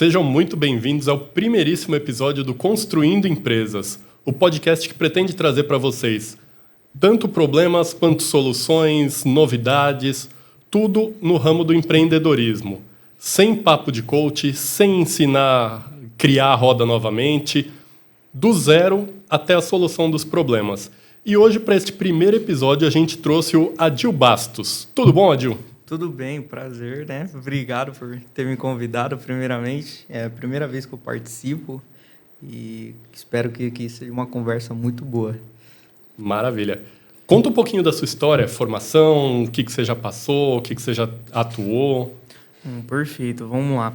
Sejam muito bem-vindos ao primeiríssimo episódio do Construindo Empresas, o podcast que pretende trazer para vocês tanto problemas quanto soluções, novidades, tudo no ramo do empreendedorismo. Sem papo de coach, sem ensinar a criar a roda novamente, do zero até a solução dos problemas. E hoje, para este primeiro episódio, a gente trouxe o Adil Bastos. Tudo bom, Adil? Tudo bem, prazer, né? Obrigado por ter me convidado, primeiramente. É a primeira vez que eu participo e espero que seja uma conversa muito boa. Maravilha. Conta um pouquinho da sua história, formação, o que você já passou, o que você já atuou. Perfeito, vamos lá.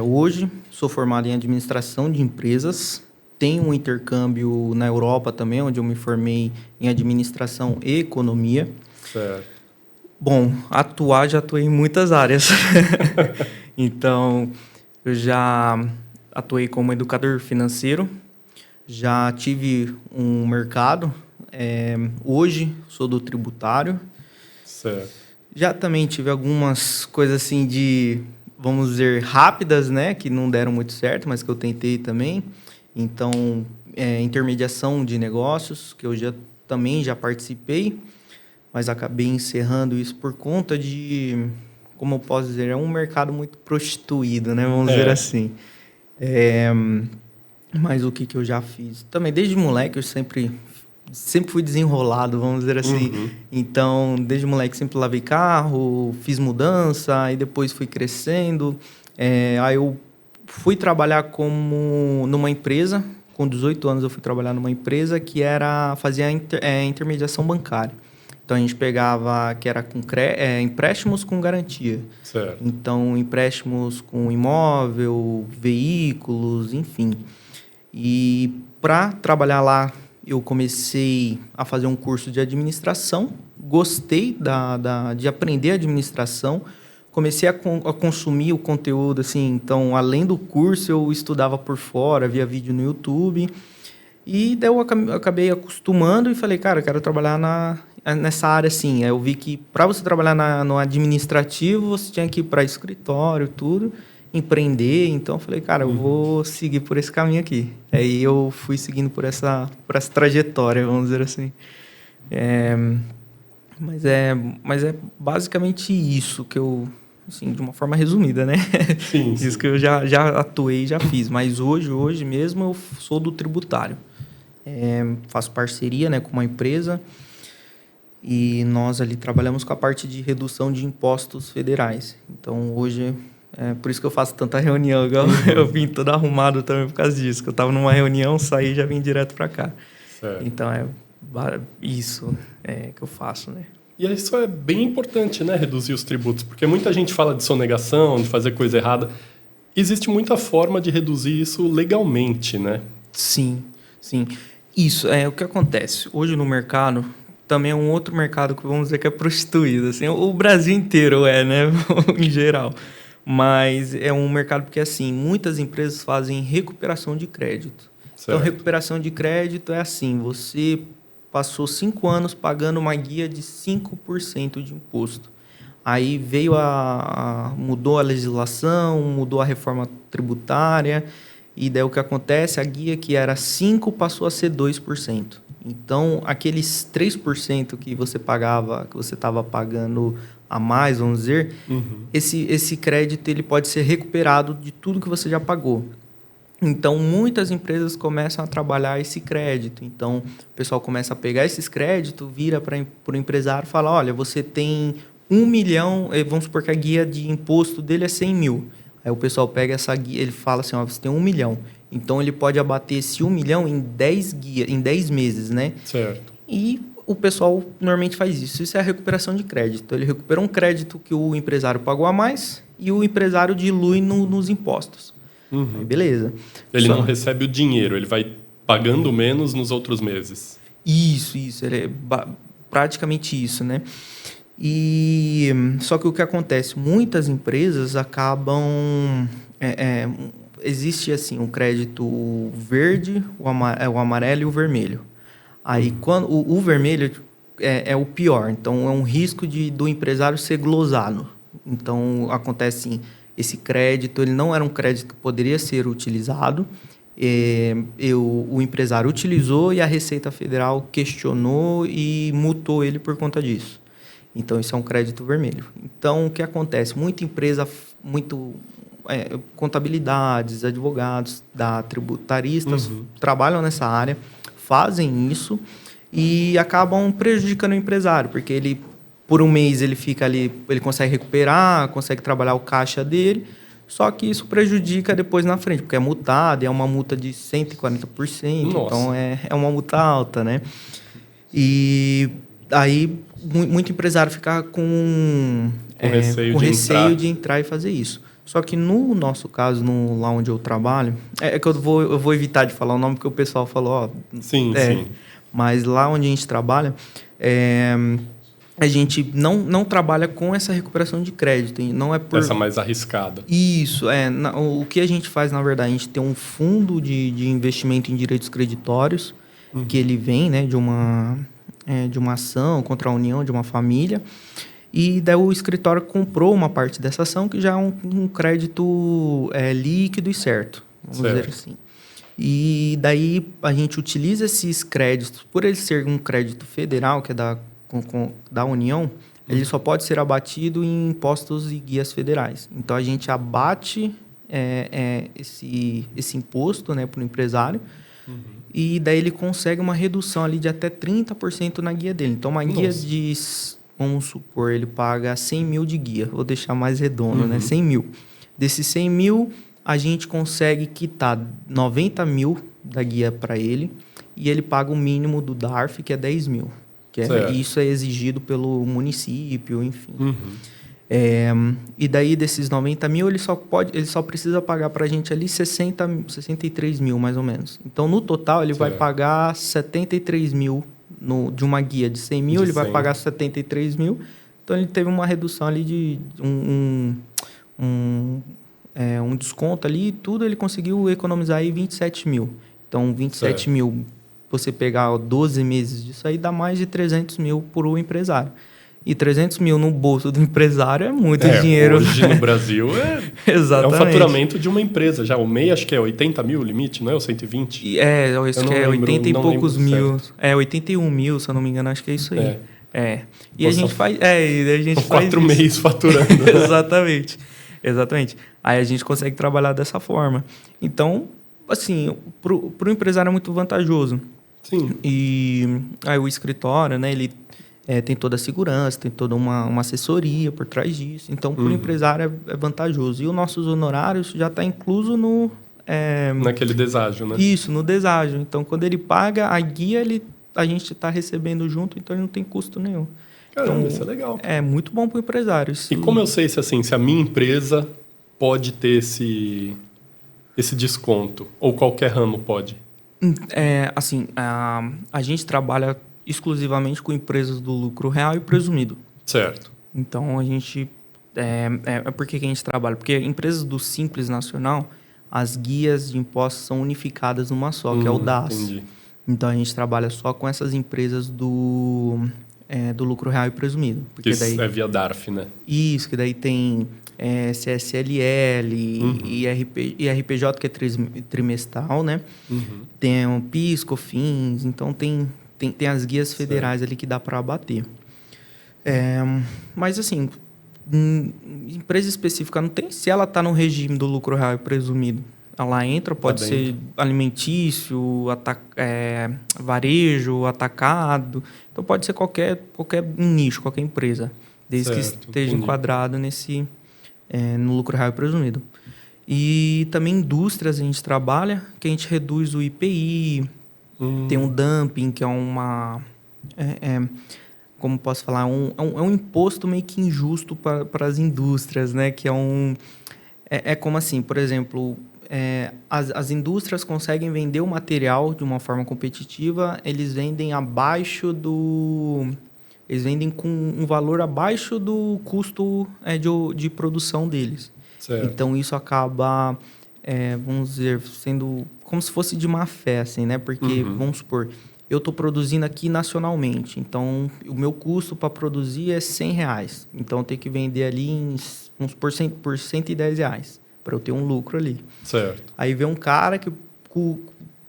Hoje sou formado em administração de empresas, tenho um intercâmbio na Europa também, onde eu me formei em administração e economia. Certo. Bom, já atuei em muitas áreas. Então, eu já atuei como educador financeiro, já tive um mercado, hoje sou do tributário. Certo. Já também tive algumas coisas assim vamos dizer, rápidas, né, que não deram muito certo, mas que eu tentei também. Então, intermediação de negócios, que eu também já participei, mas acabei encerrando isso por conta de, como eu posso dizer, é um mercado muito prostituído, né? Vamos dizer assim. Mas o que eu já fiz? Também, desde moleque, eu sempre fui desenrolado, vamos dizer assim. Uhum. Então, desde moleque, sempre lavei carro, fiz mudança, aí depois fui crescendo. Aí eu fui trabalhar numa empresa. Com 18 anos, eu fui trabalhar numa empresa que fazia intermediação bancária. Então, a gente pegava, que era com empréstimos com garantia. Certo. Então, empréstimos com imóvel, veículos, enfim. E para trabalhar lá, eu comecei a fazer um curso de administração. Gostei de aprender administração. Comecei a consumir o conteúdo, assim. Então, além do curso, eu estudava por fora, via vídeo no YouTube. E daí eu acabei acostumando e falei, cara, eu quero trabalhar nessa área, assim. Eu vi que para você trabalhar no administrativo, você tinha que ir para escritório, tudo, empreender. Então, eu falei, cara, eu vou seguir por esse caminho aqui. Aí eu fui seguindo por essa trajetória, vamos dizer assim. Mas é basicamente isso que eu, assim, de uma forma resumida, né? Sim. Isso que eu já atuei, já fiz. Mas hoje mesmo eu sou do tributário. Faço parceria, né, com uma empresa e nós ali trabalhamos com a parte de redução de impostos federais. Então, hoje, por isso que eu faço tanta reunião. Eu vim todo arrumado também por causa disso. Que eu estava numa reunião, saí e já vim direto para cá. Certo. Então, isso que eu faço, né? E isso é bem importante, né, reduzir os tributos, porque muita gente fala de sonegação, de fazer coisa errada. Existe muita forma de reduzir isso legalmente, né? Sim. Isso é o que acontece. Hoje no mercado, também é um outro mercado que vamos dizer que é prostituído. Assim, o Brasil inteiro né, em geral. Mas é um mercado porque, assim, muitas empresas fazem recuperação de crédito. Certo. Então, recuperação de crédito é assim, você passou 5 anos pagando uma guia de 5% de imposto. Aí veio mudou a legislação, mudou a reforma tributária, e daí o que acontece, a guia que era 5% passou a ser 2%. Então, aqueles 3% que você pagava, que você estava pagando a mais, vamos dizer, esse crédito ele pode ser recuperado de tudo que você já pagou. Então, muitas empresas começam a trabalhar esse crédito. Então, o pessoal começa a pegar esses créditos, vira para o empresário e fala, olha, você tem 1 milhão, vamos supor que a guia de imposto dele é 100 mil. Aí o pessoal pega essa guia, ele fala assim, ó, você tem 1 milhão. Então, ele pode abater esse 1 milhão em 10 meses, né? Certo. E o pessoal normalmente faz isso. Isso é a recuperação de crédito. Ele recupera um crédito que o empresário pagou a mais e o empresário dilui nos impostos. Aí, beleza. Ele não recebe o dinheiro, ele vai pagando menos nos outros meses. Isso. Ele é praticamente isso, né? E só que o que acontece? Muitas empresas acabam... existe assim um crédito verde, o amarelo e o vermelho. Aí quando o vermelho é o pior, então é um risco do empresário ser glosado. Então acontece assim, esse crédito ele não era um crédito que poderia ser utilizado. O empresário utilizou e a Receita Federal questionou e multou ele por conta disso. Então, isso é um crédito vermelho. Então, o que acontece? Muita empresa, contabilidades, advogados, tributaristas, trabalham nessa área, fazem isso e acabam prejudicando o empresário, porque ele, por um mês, ele fica ali, ele consegue recuperar, consegue trabalhar o caixa dele, só que isso prejudica depois na frente, porque é multado, é uma multa de 140%, Nossa. então é uma multa alta, né? E aí muito empresário fica com receio de entrar e fazer isso. Só que no nosso caso, lá onde eu trabalho, que eu vou evitar de falar o nome, porque o pessoal falou, sim. Mas lá onde a gente trabalha, a gente não trabalha com essa recuperação de crédito. Não é por... Essa mais arriscada. Isso. O que a gente faz, na verdade, a gente tem um fundo de investimento em direitos creditórios, que ele vem, né, de uma ação contra a união de uma família. E daí o escritório comprou uma parte dessa ação, que já é um crédito líquido e certo, vamos dizer assim. E daí a gente utiliza esses créditos, por ele ser um crédito federal, que é da União, ele só pode ser abatido em impostos e guias federais. Então, a gente abate esse imposto, né, para o empresário, e daí ele consegue uma redução ali de até 30% na guia dele. Então, uma guia de, vamos supor, ele paga 100 mil de guia, vou deixar mais redondo, né, 100 mil. Desses 100 mil, a gente consegue quitar 90 mil da guia para ele, e ele paga o mínimo do DARF, que é 10 mil. Isso é exigido pelo município, enfim. E daí, desses 90 mil, ele só precisa pagar para a gente ali 63 mil, mais ou menos. Então, no total, ele vai pagar 73 mil de uma guia de 100 mil, ele vai pagar 73 mil. Então, ele teve uma redução ali de um desconto ali e tudo, ele conseguiu economizar aí 27 mil. Então, 27 mil, você pegar 12 meses disso aí, dá mais de 300 mil por o empresário. E 300 mil no bolso do empresário é muito dinheiro. Hoje no Brasil Exatamente. É um faturamento de uma empresa já. O MEI acho que é 80 mil o limite, não é? Ou 120? Eu acho que é 80 e poucos mil. Certo. 81 mil, se eu não me engano, acho que é isso aí. E a gente faz... a gente faz 4 meses faturando. Exatamente. Aí a gente consegue trabalhar dessa forma. Então, assim, pro empresário é muito vantajoso. Sim. E aí o escritório, né, ele tem toda a segurança, tem toda uma assessoria por trás disso. Então, pro empresário é vantajoso. E os nossos honorários já está incluso no... naquele deságio, né? Isso, no deságio. Então, quando ele paga a guia, a gente está recebendo junto, então ele não tem custo nenhum. Caramba, então, isso é legal. É muito bom para o empresário. E como eu sei se a minha empresa pode ter esse desconto? Ou qualquer ramo pode? A gente trabalha exclusivamente com empresas do lucro real e presumido. Certo. Então, a gente... por que a gente trabalha? Porque empresas do Simples Nacional, as guias de impostos são unificadas numa só, que é o DAS. Entendi. Então, a gente trabalha só com essas empresas do lucro real e presumido. Porque isso daí, é via DARF, né? Isso, que daí tem CSLL, IRPJ, que é trimestral, né? Tem o PIS, COFINS, então tem as guias federais ali que dá para abater. Mas, assim, empresa específica não tem, se ela está no regime do lucro real e presumido, ela entra, pode ser alimentício, varejo, atacado. Então, pode ser qualquer nicho, qualquer empresa, desde que esteja enquadrado no lucro real e presumido. E também indústrias a gente trabalha, que a gente reduz o IPI, tem um dumping, que é uma... como posso falar? É um imposto meio que injusto para as indústrias, né? Que é como assim, por exemplo... as indústrias conseguem vender o material de uma forma competitiva, eles vendem abaixo eles vendem com um valor abaixo do custo de produção deles. Certo. Então, isso acaba, vamos dizer, sendo como se fosse de má fé, assim, né? Porque, vamos supor, eu estou produzindo aqui nacionalmente. Então, o meu custo para produzir é R$100. Então, eu tenho que vender ali uns por R$110 para eu ter um lucro ali. Certo. Aí vem um cara que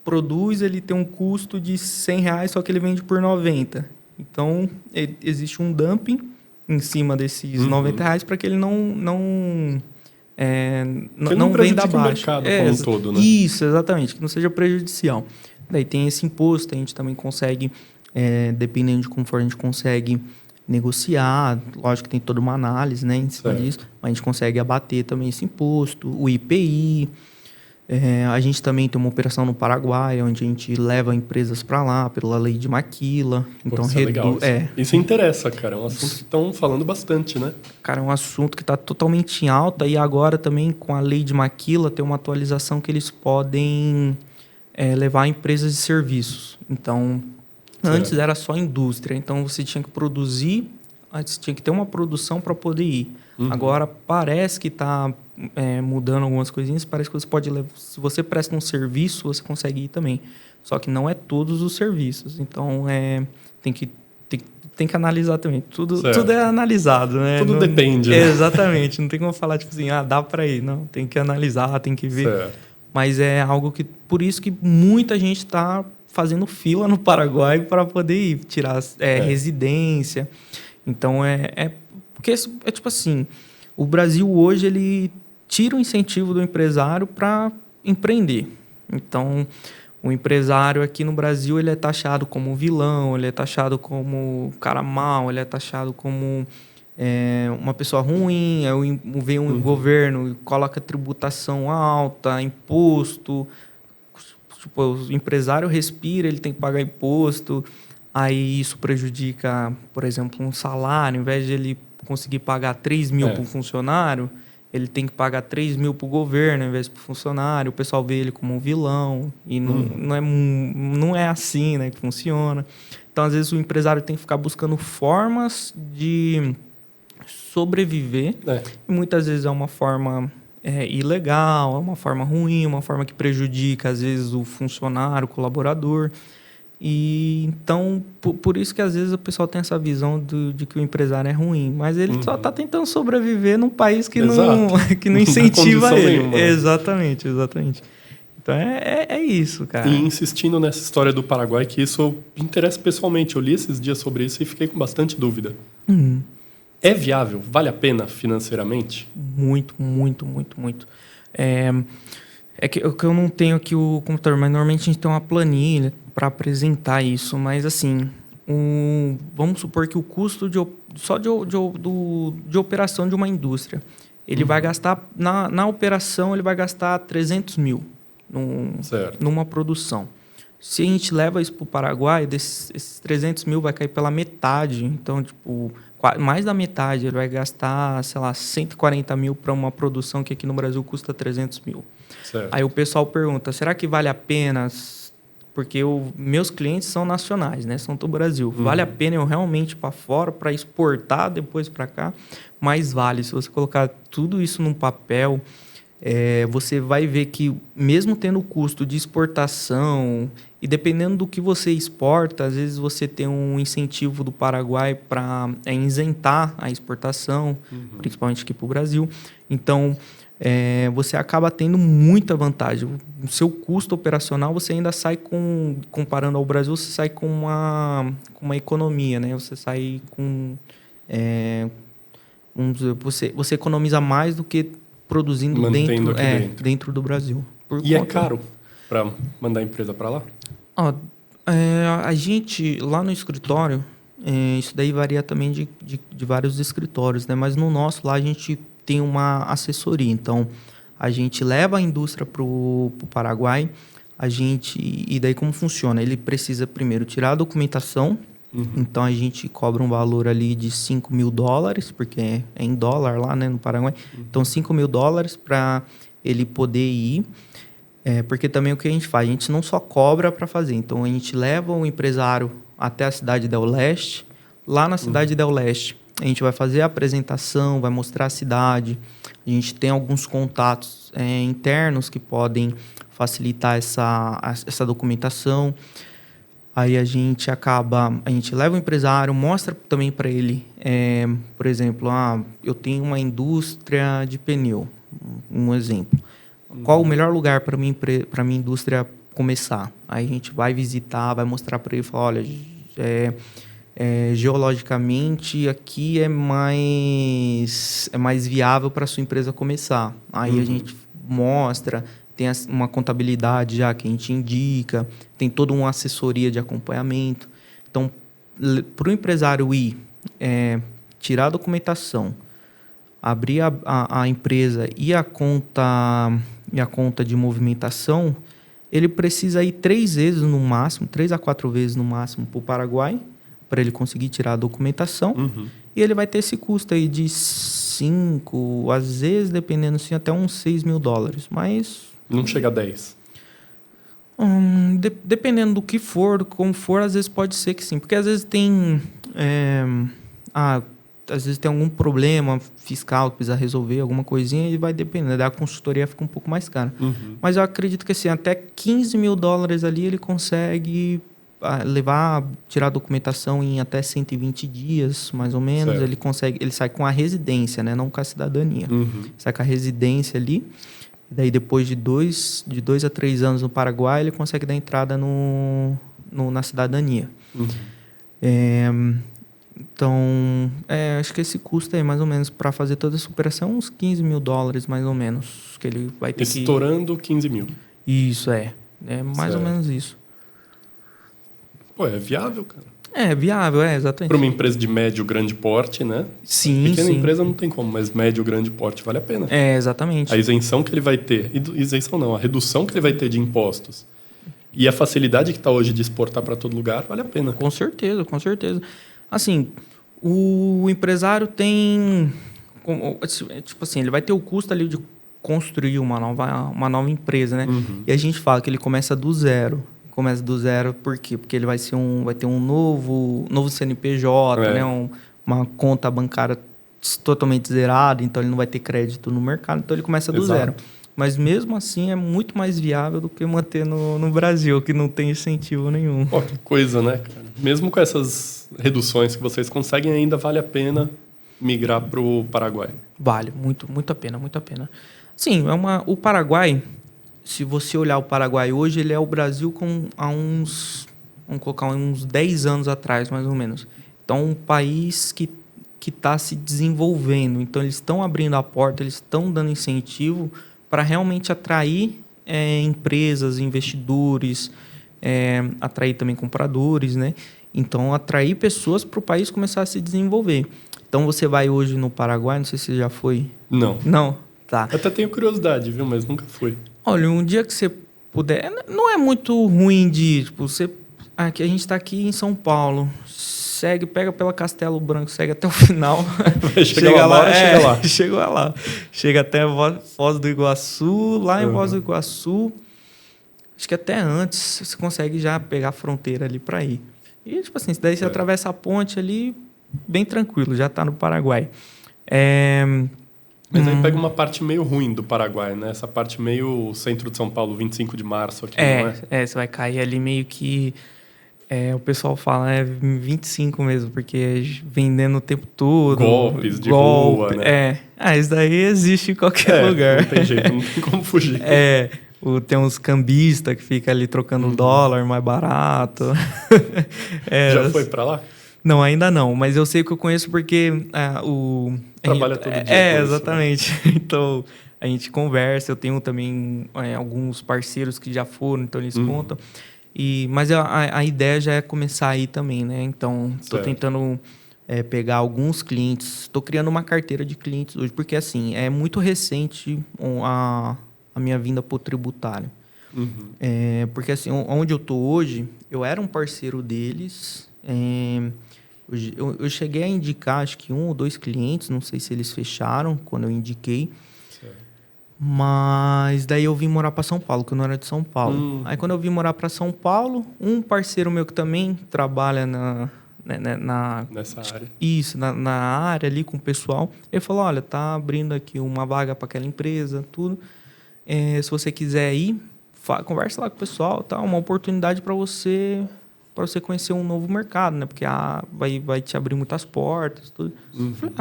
produz, ele tem um custo de R$100, só que ele vende por 90. Então, existe um dumping em cima desses R$90 para que ele não venda abaixo. O mercado como um todo, né? Isso, exatamente, que não seja prejudicial. Daí tem esse imposto, a gente também consegue, dependendo de como for, a gente consegue negociar. Lógico que tem toda uma análise, né, em cima disso, mas a gente consegue abater também esse imposto, o IPI. A gente também tem uma operação no Paraguai, onde a gente leva empresas para lá, pela lei de Maquila. Então, isso é legal. Isso interessa, cara. É um assunto que estão falando bastante, né? Cara, é um assunto que está totalmente em alta. E agora também, com a lei de Maquila, tem uma atualização que eles podem levar empresas de serviços. Então, antes era só indústria. Então, você tinha que produzir, antes tinha que ter uma produção para poder ir. Agora, parece que está mudando algumas coisinhas. Parece que você pode levar... Se você presta um serviço, você consegue ir também. Só que não é todos os serviços. Então, tem que analisar também. Tudo é analisado, né? Tudo depende, né? Exatamente. Não tem como falar, tipo assim, dá para ir. Não, tem que analisar, tem que ver. Certo. Mas é algo que... Por isso que muita gente está fazendo fila no Paraguai para poder ir, tirar residência. Então, porque é tipo assim, o Brasil hoje, ele tira o incentivo do empresário para empreender. Então, o empresário aqui no Brasil, ele é taxado como vilão, ele é taxado como cara mau, ele é taxado como uma pessoa ruim. Aí vem um governo e coloca tributação alta, imposto. Tipo, o empresário respira, ele tem que pagar imposto. Aí isso prejudica, por exemplo, um salário. Ao invés de ele conseguir pagar 3 mil para o funcionário, ele tem que pagar 3 mil para o governo, ao invés para o funcionário. O pessoal vê ele como um vilão. E não é assim, né, que funciona. Então, às vezes, o empresário tem que ficar buscando formas de sobreviver. E muitas vezes é uma forma ilegal, é uma forma ruim, uma forma que prejudica, às vezes, o funcionário, o colaborador. E então, por isso que às vezes o pessoal tem essa visão de que o empresário é ruim. Mas ele só está tentando sobreviver num país que não incentiva ele. Nenhuma. Exatamente. Então é isso, cara. E insistindo nessa história do Paraguai, que isso interessa pessoalmente. Eu li esses dias sobre isso e fiquei com bastante dúvida. É viável? Vale a pena financeiramente? Muito. É que eu não tenho aqui o computador, mas normalmente a gente tem uma planilha para apresentar isso. Mas, assim, vamos supor que o custo de operação de uma indústria, ele vai gastar, na operação, ele vai gastar 300 mil numa produção. Se a gente leva isso para o Paraguai, esses 300 mil vai cair pela metade. Então, tipo, mais da metade. Ele vai gastar, sei lá, 140 mil para uma produção que aqui no Brasil custa 300 mil. Certo. Aí o pessoal pergunta, será que vale a pena? Porque meus clientes são nacionais, né? São do Brasil. Vale a pena eu realmente ir para fora, para exportar depois para cá? Mas vale. Se você colocar tudo isso num papel, você vai ver que mesmo tendo o custo de exportação e dependendo do que você exporta, às vezes você tem um incentivo do Paraguai para isentar a exportação, principalmente aqui para o Brasil. Então, você acaba tendo muita vantagem. O seu custo operacional, você ainda sai comparando ao Brasil, você sai com uma economia, né? Você sai com... você economiza mais do que produzindo dentro do Brasil. É caro para mandar a empresa para lá? A gente, lá no escritório, isso daí varia também de vários escritórios, né? Mas no nosso, lá a gente tem uma assessoria. Então, a gente leva a indústria para o Paraguai, e daí como funciona? Ele precisa primeiro tirar a documentação. Então, a gente cobra um valor ali de $5.000, porque é em dólar lá, né, no Paraguai. Então, $5.000 para ele poder ir. Porque também o que a gente faz? A gente não só cobra para fazer. Então, a gente leva o empresário até a cidade del Leste. Lá na cidade del Leste, a gente vai fazer a apresentação, vai mostrar a cidade. A gente tem alguns contatos internos que podem facilitar essa documentação. Aí a gente leva o empresário, mostra também para ele, por exemplo, eu tenho uma indústria de pneu, um exemplo. Qual o melhor lugar para minha indústria começar? Aí a gente vai visitar, vai mostrar para ele, falar, olha, geologicamente aqui é mais viável para sua empresa começar. Aí a gente mostra, tem uma contabilidade já que a gente indica, tem toda uma assessoria de acompanhamento. Então, para o empresário ir tirar a documentação, abrir a empresa e a conta de movimentação, ele precisa ir 3 vezes no máximo, 3 a 4 vezes no máximo para o Paraguai, para ele conseguir tirar a documentação. E ele vai ter esse custo aí de 5, às vezes, dependendo assim, até uns $6.000. Mas... Não chega a 10. Dependendo do que for, como for, às vezes pode ser que sim. Porque às vezes tem... às vezes tem algum problema fiscal que precisa resolver, alguma coisinha, e vai depender. Daí a consultoria fica um pouco mais cara. Mas eu acredito que assim, até $15.000 ali ele consegue tirar a documentação em até 120 dias, mais ou menos. Certo. Ele sai com a residência, né? Não com a cidadania. Sai com a residência ali. Daí depois de 2 a 3 anos no Paraguai, ele consegue dar entrada na cidadania. Então, acho que esse custo aí, mais ou menos, para fazer toda essa operação, uns $15.000, mais ou menos, que ele vai ter Estourando 15 mil. Isso, é mais ou menos isso. Pô, é viável, cara. É viável, exatamente. Para uma empresa de médio, grande porte, né? Sim, Pequena empresa não tem como, mas médio, grande porte vale a pena. Exatamente. A isenção que ele vai ter, isenção não, a redução que ele vai ter de impostos e a facilidade que está hoje de exportar para todo lugar, vale a pena. Com certeza, com certeza. Assim, o empresário tem... Tipo assim, ele vai ter o custo ali de construir uma nova empresa, né? E a gente fala que ele começa do zero. Começa do zero por quê? Porque ele vai ter um novo CNPJ, né? Uma conta bancária totalmente zerada, então ele não vai ter crédito no mercado, então ele começa do zero. Mas mesmo assim é muito mais viável do que manter no Brasil, que não tem incentivo nenhum. Pô, que coisa, né, cara? Mesmo com essas reduções que vocês conseguem, ainda vale a pena migrar para o Paraguai. Vale, muito, muito a pena, muito a pena. Sim, o Paraguai, se você olhar o Paraguai hoje, ele é o Brasil vamos colocar uns 10 anos atrás, mais ou menos. Então, um país que está se desenvolvendo. Então, eles estão abrindo a porta, eles estão dando incentivo para realmente atrair empresas, investidores, atrair também compradores, né? Então, atrair pessoas para o país começar a se desenvolver. Então, você vai hoje no Paraguai, não sei se você já foi. Não. Não? Tá. Eu até tenho curiosidade, viu? Mas nunca fui. Olha, um dia que você puder... Não é muito ruim de ir. Tipo, aqui, a gente está aqui em São Paulo. Pega pela Castelo Branco, segue até o final. Chega lá. Chega lá. Chega até Foz do Iguaçu. Lá em Foz do Iguaçu, acho que até antes você consegue já pegar a fronteira ali para ir. E, tipo assim, daí você atravessa a ponte ali, bem tranquilo, já está no Paraguai. Mas aí pega uma parte meio ruim do Paraguai, né? Essa parte meio centro de São Paulo, 25 de março aqui, não é? Você vai cair ali meio que... o pessoal fala 25 mesmo, porque vendendo o tempo todo. Golpes de rua, né? Isso daí existe em qualquer lugar. Não tem jeito, não tem como fugir. Tem uns cambistas que ficam ali trocando dólar mais barato. Já foi pra lá? Não, ainda não, mas eu sei que eu conheço porque trabalha todo dia. Exatamente. Isso, né? Então, a gente conversa. Eu tenho também alguns parceiros que já foram, então eles contam. Mas a ideia já é começar aí também, né? Então, estou tentando pegar alguns clientes. Estou criando uma carteira de clientes hoje, porque assim, é muito recente a minha vinda para o tributário. Porque assim, onde eu estou hoje, eu era um parceiro deles. Eu cheguei a indicar, acho que 1 ou 2 clientes, não sei se eles fecharam quando eu indiquei. Certo. Mas daí eu vim morar para São Paulo, que eu não era de São Paulo. Aí quando eu vim morar para São Paulo, um parceiro meu que também trabalha nessa área. Isso, na área ali com o pessoal. Ele falou, olha, tá abrindo aqui uma vaga para aquela empresa, tudo. Se você quiser ir, conversa lá com o pessoal, tá? Uma oportunidade para você para você conhecer um novo mercado, né? Porque vai te abrir muitas portas, tudo. Eu falei,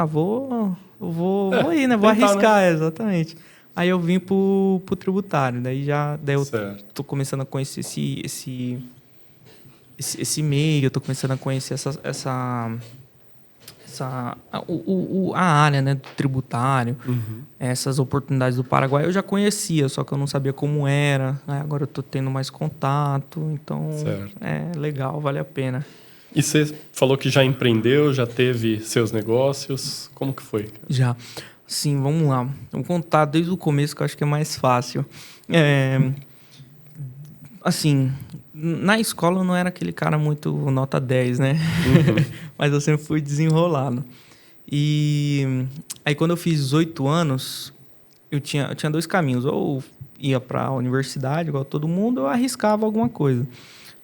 vou ir, né? Vou tentar, arriscar, né? exatamente. Aí eu vim pro tributário, daí eu Certo. tô começando a conhecer esse meio, eu tô começando a conhecer a área, né, do tributário, essas oportunidades do Paraguai eu já conhecia, só que eu não sabia como era, né? Agora eu tô tendo mais contato, então Certo. é legal, vale a pena. E você falou que já empreendeu, já teve seus negócios. Como que foi? Já. Sim, vamos lá. Vou contar desde o começo, que eu acho que é mais fácil. Assim, na escola eu não era aquele cara muito nota 10, né? Mas eu sempre fui desenrolado. E aí, quando eu fiz 18 anos, eu tinha dois caminhos. Ou ia para a universidade, igual todo mundo, ou arriscava alguma coisa.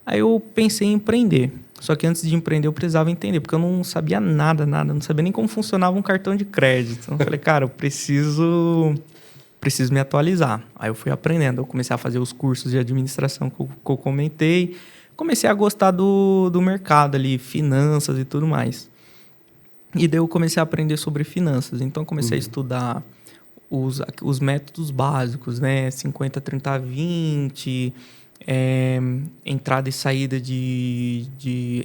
Aí eu pensei em empreender. Só que antes de empreender, eu precisava entender, porque eu não sabia nada. Não sabia nem como funcionava um cartão de crédito. Então, eu falei, cara, eu preciso me atualizar. Aí eu fui aprendendo. Eu comecei a fazer os cursos de administração que eu comentei. Comecei a gostar do mercado ali, finanças e tudo mais. E daí eu comecei a aprender sobre finanças. Então, eu comecei a estudar os métodos básicos, né? 50, 30, 20, entrada e saída de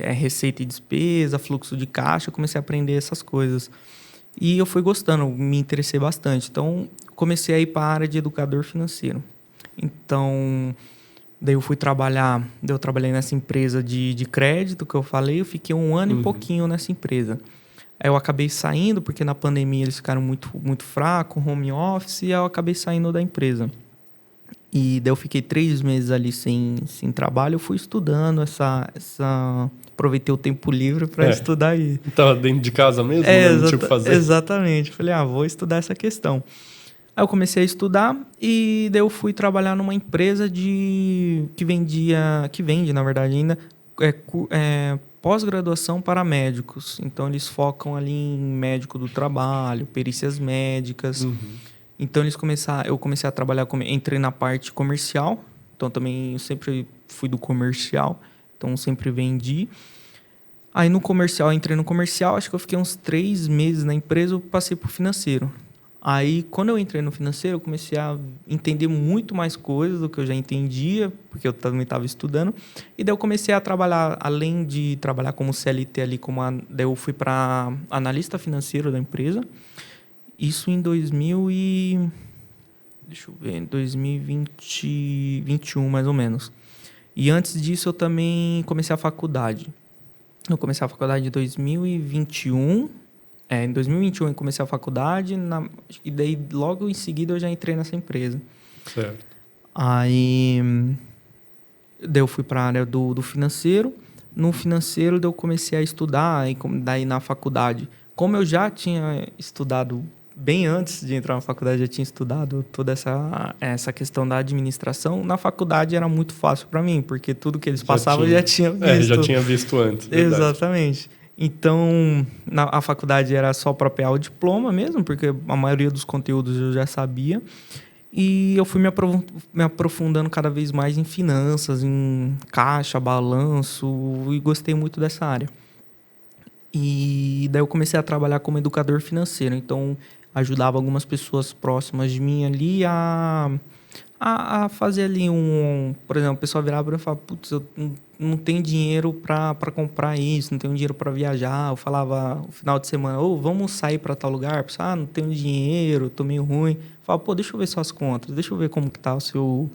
receita e despesa, fluxo de caixa. Eu comecei a aprender essas coisas. E eu fui gostando, me interessei bastante. Então, comecei a ir para a área de educador financeiro. Então, daí eu trabalhei nessa empresa de crédito que eu falei, eu fiquei 1 ano e pouquinho nessa empresa. Aí eu acabei saindo, porque na pandemia eles ficaram muito, muito fracos, home office, e aí eu acabei saindo da empresa. E daí eu fiquei 3 meses ali sem trabalho, eu fui estudando aproveitei o tempo livre para estudar aí. Estava dentro de casa mesmo, né? Não tinha o que fazer. Exatamente. Falei, vou estudar essa questão. Aí eu comecei a estudar e daí eu fui trabalhar numa empresa que vende, na verdade, ainda pós-graduação para médicos. Então, eles focam ali em médico do trabalho, perícias médicas. Então, eu comecei a trabalhar, entrei na parte comercial. Então, também eu sempre fui do comercial. Então, sempre vendi. Aí, entrei no comercial, acho que eu fiquei uns 3 meses na empresa, eu passei para o financeiro. Aí, quando eu entrei no financeiro, eu comecei a entender muito mais coisas do que eu já entendia, porque eu também estava estudando. E daí eu comecei a trabalhar, além de trabalhar como CLT ali, daí eu fui para analista financeiro da empresa. Isso em 2021, mais ou menos. E antes disso, eu também comecei a faculdade. Eu comecei a faculdade em 2021. Em 2021 eu comecei a faculdade e daí logo em seguida eu já entrei nessa empresa. Certo. Aí daí eu fui para a área do financeiro. No financeiro daí eu comecei a estudar, e daí na faculdade. Como eu já tinha estudado bem antes de entrar na faculdade, já tinha estudado toda essa questão da administração, na faculdade era muito fácil para mim, porque tudo que eles passavam eu já tinha visto. Já tinha visto antes. Verdade. Exatamente. Então, a faculdade era só para pegar o diploma mesmo, porque a maioria dos conteúdos eu já sabia. E eu fui me aprofundando cada vez mais em finanças, em caixa, balanço, e gostei muito dessa área. E daí eu comecei a trabalhar como educador financeiro. Então, ajudava algumas pessoas próximas de mim ali a fazer ali por exemplo, o pessoal virava para mim e falava, putz, eu não tenho dinheiro para comprar isso, não tenho dinheiro para viajar. Eu falava no final de semana, vamos sair para tal lugar? Pessoal, não tenho dinheiro, tô meio ruim. Eu falava, deixa eu ver suas contas, deixa eu ver como que tá o seu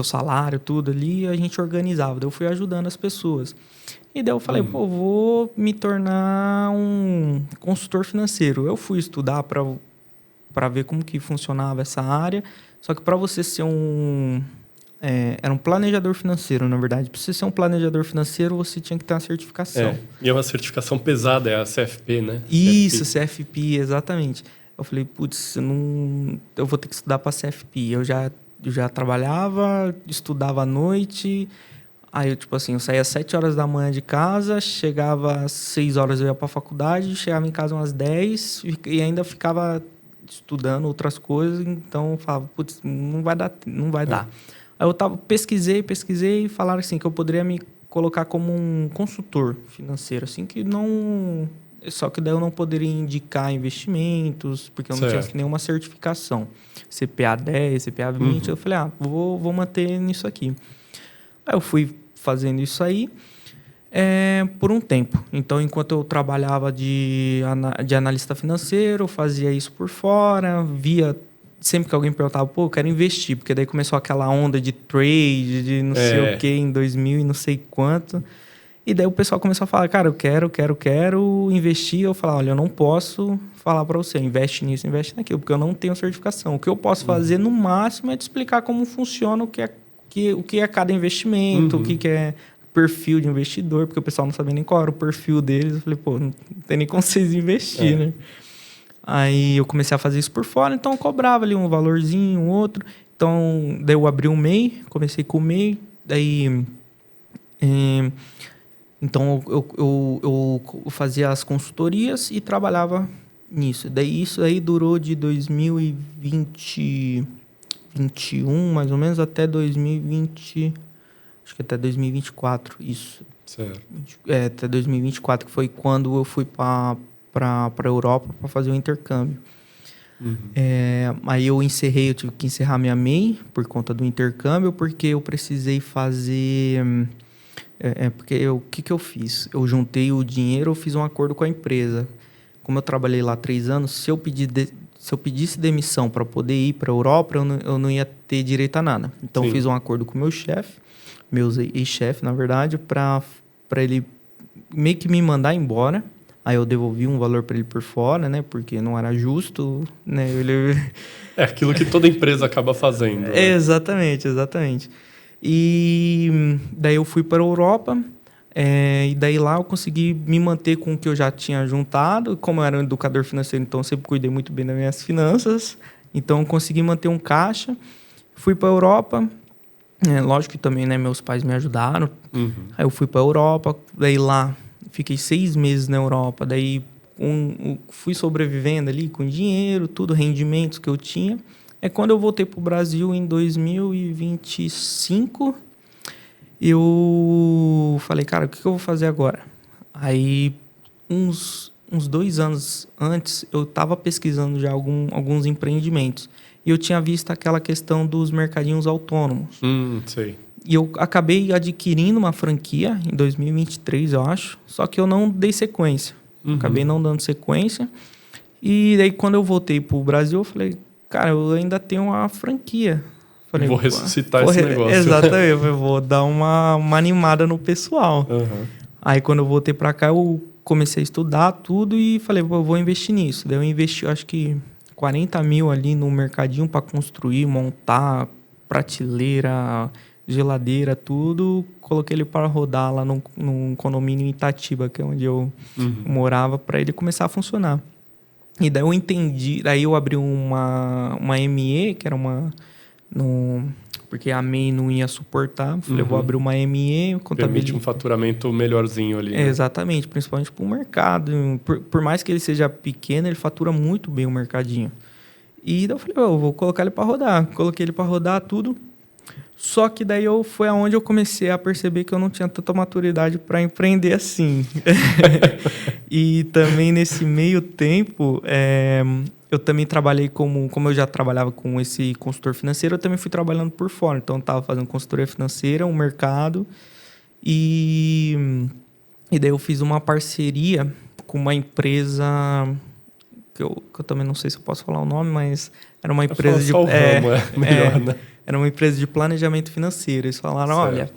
salário, tudo ali. E a gente organizava, daí eu fui ajudando as pessoas. E daí eu falei, vou me tornar um consultor financeiro. Eu fui estudar para ver como que funcionava essa área. Só que para você ser era um planejador financeiro, na verdade. Para você ser um planejador financeiro, você tinha que ter uma certificação. E é uma certificação pesada, é a CFP, né? Isso, CFP, exatamente. Eu falei, putz, eu vou ter que estudar para CFP. Eu já trabalhava, estudava à noite. Aí, eu saía às 7 horas da manhã de casa, chegava às 6 horas, eu ia para a faculdade, chegava em casa umas 10 e ainda ficava estudando outras coisas. Então, eu falava, putz, não vai dar. Aí eu pesquisei e falaram assim, que eu poderia me colocar como um consultor financeiro, assim, que não... Só que daí eu não poderia indicar investimentos, porque eu não tinha nenhuma certificação. CPA 10, CPA 20, eu falei, vou manter nisso aqui. Aí eu fui fazendo isso aí por um tempo. Então, enquanto eu trabalhava de analista financeiro, eu fazia isso por fora, via... Sempre que alguém perguntava, eu quero investir, porque daí começou aquela onda de trade, de não sei o quê, em 2000 e não sei quanto. E daí o pessoal começou a falar, cara, eu quero investir. Eu falava, olha, eu não posso falar para você, investe nisso, investe naquilo, porque eu não tenho certificação. O que eu posso fazer, no máximo, é te explicar como funciona o que é cada investimento, o que é perfil de investidor, porque o pessoal não sabia nem qual era o perfil deles. Eu falei, não tem nem como vocês investir, né? Aí eu comecei a fazer isso por fora, então eu cobrava ali um valorzinho, um outro. Então, daí eu abri um MEI, comecei com o MEI, daí... Então, eu fazia as consultorias e trabalhava nisso. Daí, isso aí durou de 2021, mais ou menos, até 2020... Acho que até 2024, isso. Certo. Até 2024, que foi quando eu fui para a Europa para fazer o intercâmbio. Aí eu tive que encerrar minha MEI por conta do intercâmbio, porque eu precisei fazer... o que eu fiz? Eu juntei o dinheiro, eu fiz um acordo com a empresa. Como eu trabalhei lá 3 anos, se eu pedisse demissão para poder ir para a Europa, eu não ia ter direito a nada. Então, eu fiz um acordo com o meu chefe, meus ex-chefe, na verdade, para ele meio que me mandar embora. Aí eu devolvi um valor para ele por fora, né? Porque não era justo, né? É aquilo que toda empresa acaba fazendo. Né? Exatamente. E daí eu fui para a Europa, e daí lá eu consegui me manter com o que eu já tinha juntado. Como eu era um educador financeiro, então eu sempre cuidei muito bem das minhas finanças. Então eu consegui manter um caixa. Fui para a Europa. Lógico que também, né, meus pais me ajudaram. Aí eu fui para a Europa, daí lá fiquei 6 meses na Europa. Daí fui sobrevivendo ali com dinheiro, tudo, rendimentos que eu tinha. Quando eu voltei para o Brasil em 2025, eu falei, cara, o que eu vou fazer agora? Aí, uns 2 anos antes, eu estava pesquisando já alguns empreendimentos. E eu tinha visto aquela questão dos mercadinhos autônomos. Sei. E eu acabei adquirindo uma franquia em 2023, eu acho. Só que eu não dei sequência. Acabei não dando sequência. E daí, quando eu voltei para o Brasil, eu falei... Cara, eu ainda tenho uma franquia. Falei, vou ressuscitar esse negócio. Exatamente, eu vou dar uma animada no pessoal. Aí, quando eu voltei para cá, eu comecei a estudar tudo e falei, eu vou investir nisso. Daí eu investi, acho que 40 mil ali no mercadinho para construir, montar prateleira, geladeira, tudo. Coloquei ele para rodar lá num condomínio em Itatiba, que é onde eu morava, para ele começar a funcionar. E daí eu entendi, daí eu abri uma ME, que era porque a MEI não ia suportar. Falei, vou abrir uma ME, permite um faturamento melhorzinho ali. Né? Exatamente, principalmente para o mercado. Por mais que ele seja pequeno, ele fatura muito bem o mercadinho. E daí eu falei, eu vou colocar ele para rodar. Coloquei ele para rodar tudo. Só que daí foi aonde eu comecei a perceber que eu não tinha tanta maturidade para empreender assim. E também nesse meio tempo, eu também trabalhei como eu já trabalhava com esse consultor financeiro, eu também fui trabalhando por fora. Então, eu estava fazendo consultoria financeira, um mercado. E daí eu fiz uma parceria com uma empresa... Que eu também não sei se eu posso falar o nome, mas era uma empresa de... melhor, né? Era uma empresa de planejamento financeiro. Eles falaram, olha,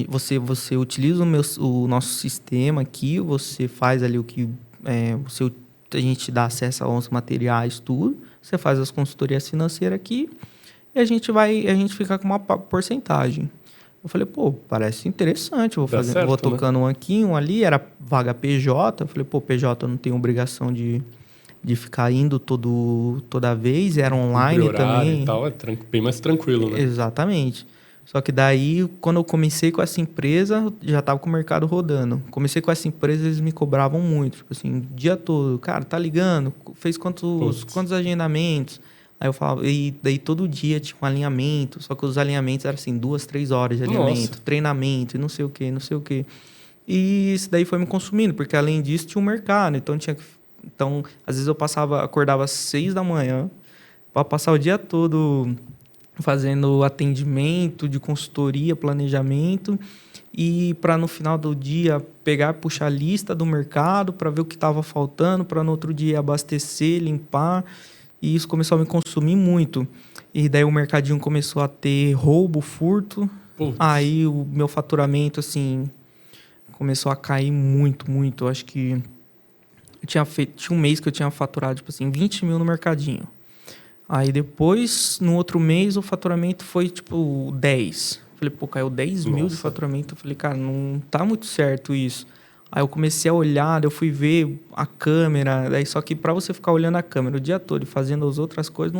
você utiliza o nosso sistema aqui, você faz ali o que... a gente dá acesso aos materiais, tudo. Você faz as consultorias financeiras aqui e a gente fica com uma porcentagem. Eu falei, parece interessante. Vou tocando um aqui, um ali. Era vaga PJ. Eu falei, PJ não tem obrigação de ficar indo toda vez, era online também. E tal, bem mais tranquilo, né? Exatamente. Só que daí, quando eu comecei com essa empresa, já estava com o mercado rodando. Comecei com essa empresa, eles me cobravam muito. Tipo assim, o dia todo. Cara, tá ligando? Fez quantos agendamentos? Aí eu falava, e daí todo dia tinha um alinhamento, só que os alinhamentos eram assim, 2, 3 horas de alinhamento, Nossa. treinamento e não sei o que, não sei o que. E isso daí foi me consumindo, porque além disso tinha um mercado, então às vezes acordava às 6 da manhã para passar o dia todo fazendo atendimento de consultoria, planejamento, e para no final do dia pegar, puxar a lista do mercado para ver o que estava faltando, para no outro dia abastecer, limpar, e isso começou a me consumir muito. E daí o mercadinho começou a ter roubo, furto, Putz. aí o meu faturamento assim começou a cair muito, muito. Eu acho que tinha um mês que eu tinha faturado tipo assim 20 mil no mercadinho. Aí depois, no outro mês, o faturamento foi tipo 10. Falei, pô, caiu 10 mil de faturamento. Eu falei, cara, não tá muito certo isso. Aí eu comecei a olhar, eu fui ver a câmera. Daí só que para você ficar olhando a câmera o dia todo e fazendo as outras coisas,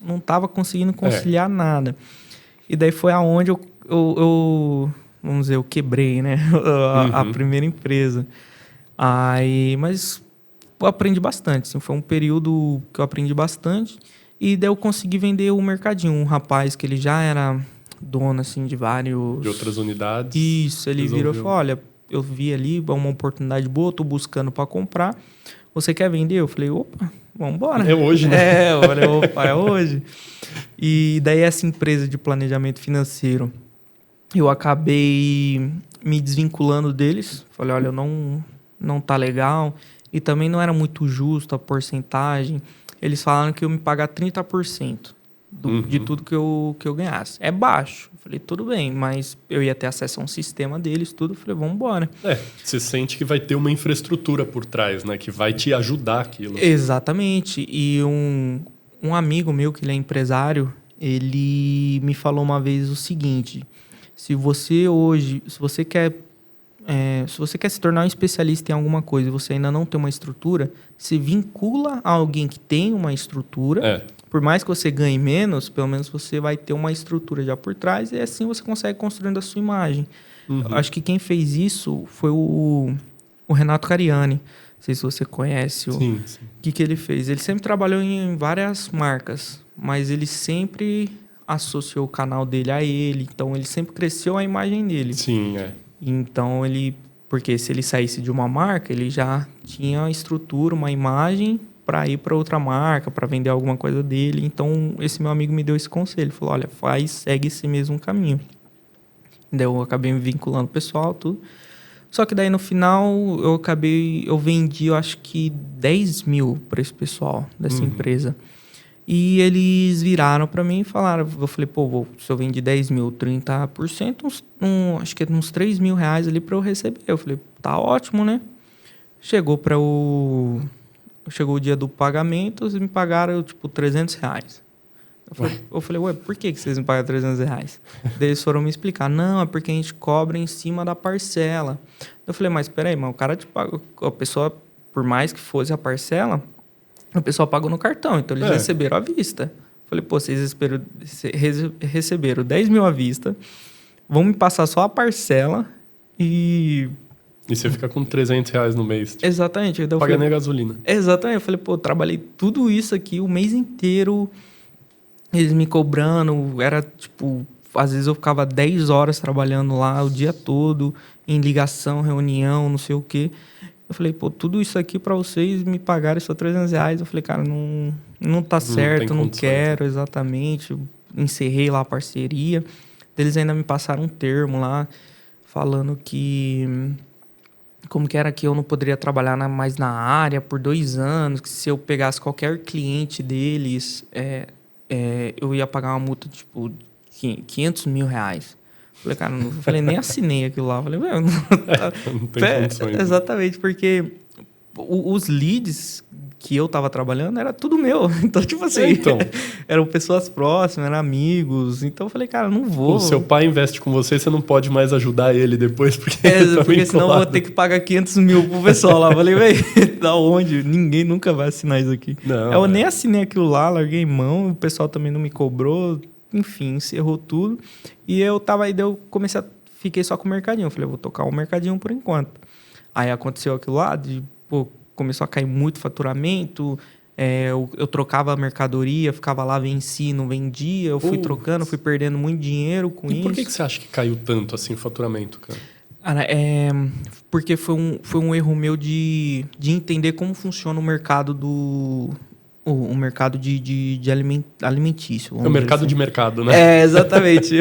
não tava conseguindo conciliar nada. E daí foi aonde vamos dizer, eu quebrei, né? A primeira empresa. Mas eu aprendi bastante. Assim, foi um período que eu aprendi bastante. E daí eu consegui vender o mercadinho. Um rapaz que ele já era dono, assim, de vários... De outras unidades. Isso, ele virou e falou, olha, eu vi ali uma oportunidade boa, tô buscando para comprar. Você quer vender? Eu falei, opa, vamos embora. É hoje, né? Eu falei, opa, é hoje. E daí essa empresa de planejamento financeiro, eu acabei me desvinculando deles. Falei, olha, não tá legal. E também não era muito justo a porcentagem. Eles falaram que eu me pagar 30% de tudo que eu ganhasse. É baixo. Falei, tudo bem, mas eu ia ter acesso a um sistema deles, tudo. Falei, vamos embora. Você sente que vai ter uma infraestrutura por trás, né? Que vai te ajudar aquilo. Exatamente. E um amigo meu, que ele é empresário, ele me falou uma vez o seguinte: se você quer se tornar um especialista em alguma coisa e você ainda não tem uma estrutura, se vincula a alguém que tem uma estrutura. Por mais que você ganhe menos, pelo menos você vai ter uma estrutura já por trás e assim você consegue construindo a sua imagem. Acho que quem fez isso foi o Renato Cariani. Não sei se você conhece. Sim. O que ele fez? Ele sempre trabalhou em várias marcas, mas ele sempre associou o canal dele a ele. Então, ele sempre cresceu a imagem dele. Sim, Então, porque se ele saísse de uma marca, ele já tinha uma estrutura, uma imagem para ir para outra marca, para vender alguma coisa dele. Então, esse meu amigo me deu esse conselho. Ele falou, olha, segue esse mesmo caminho. Daí eu acabei me vinculando o pessoal, tudo. Só que daí, no final, eu vendi, eu acho que 10 mil para esse pessoal dessa empresa. E eles viraram para mim e falaram, eu falei, pô, se eu vendi 10 mil, 30%, acho que é uns 3 mil reais ali para eu receber. Eu falei, tá ótimo, né? Chegou o dia do pagamento, eles me pagaram, tipo, 300 reais. Eu falei, ué, por que vocês me pagam 300 reais? Daí eles foram me explicar, não, é porque a gente cobra em cima da parcela. Eu falei, mas peraí, o cara te paga, a pessoa, por mais que fosse a parcela, a pessoa pagou no cartão, então eles receberam à vista. Eu falei, pô, vocês receberam 10 mil à vista, vão me passar só a parcela e você fica com 300 reais no mês. Tipo, exatamente. paga nem a gasolina. Exatamente. Eu falei, pô, trabalhei tudo isso aqui o mês inteiro, eles me cobrando, era tipo, às vezes eu ficava 10 horas trabalhando lá o dia todo, em ligação, reunião, não sei o quê. Eu falei, pô, tudo isso aqui para vocês me pagarem só 300 reais. Eu falei, cara, não tá certo, não quero, exatamente. Eu encerrei lá a parceria. Eles ainda me passaram um termo lá, falando que... como que era que eu não poderia trabalhar mais na área por 2 anos, que se eu pegasse qualquer cliente deles, eu ia pagar uma multa de, tipo, 500 mil reais. Falei, cara, nem assinei aquilo lá. Falei, não tem condições. Exatamente, porque os leads que eu tava trabalhando era tudo meu. Então, tipo assim, eram pessoas próximas, eram amigos. Então, eu falei, cara, não vou. O seu pai investe com você pode mais ajudar ele depois, porque porque senão eu vou ter que pagar 500 mil pro pessoal lá. Eu falei, velho, da onde? Ninguém nunca vai assinar isso aqui. Eu nem assinei aquilo lá, larguei mão, o pessoal também não me cobrou. Enfim, encerrou tudo. E eu tava aí, fiquei só com o mercadinho. Eu falei, vou tocar o mercadinho por enquanto. Aí aconteceu aquilo lá, começou a cair muito faturamento, Eu trocava a mercadoria, ficava lá, vencia, não vendia. Eu fui trocando, fui perdendo muito dinheiro com isso. E por que você acha que caiu tanto assim o faturamento, cara? Cara, porque foi um erro meu de entender como funciona o mercado o mercado de alimentício. É o mercado de mercado, né? Exatamente.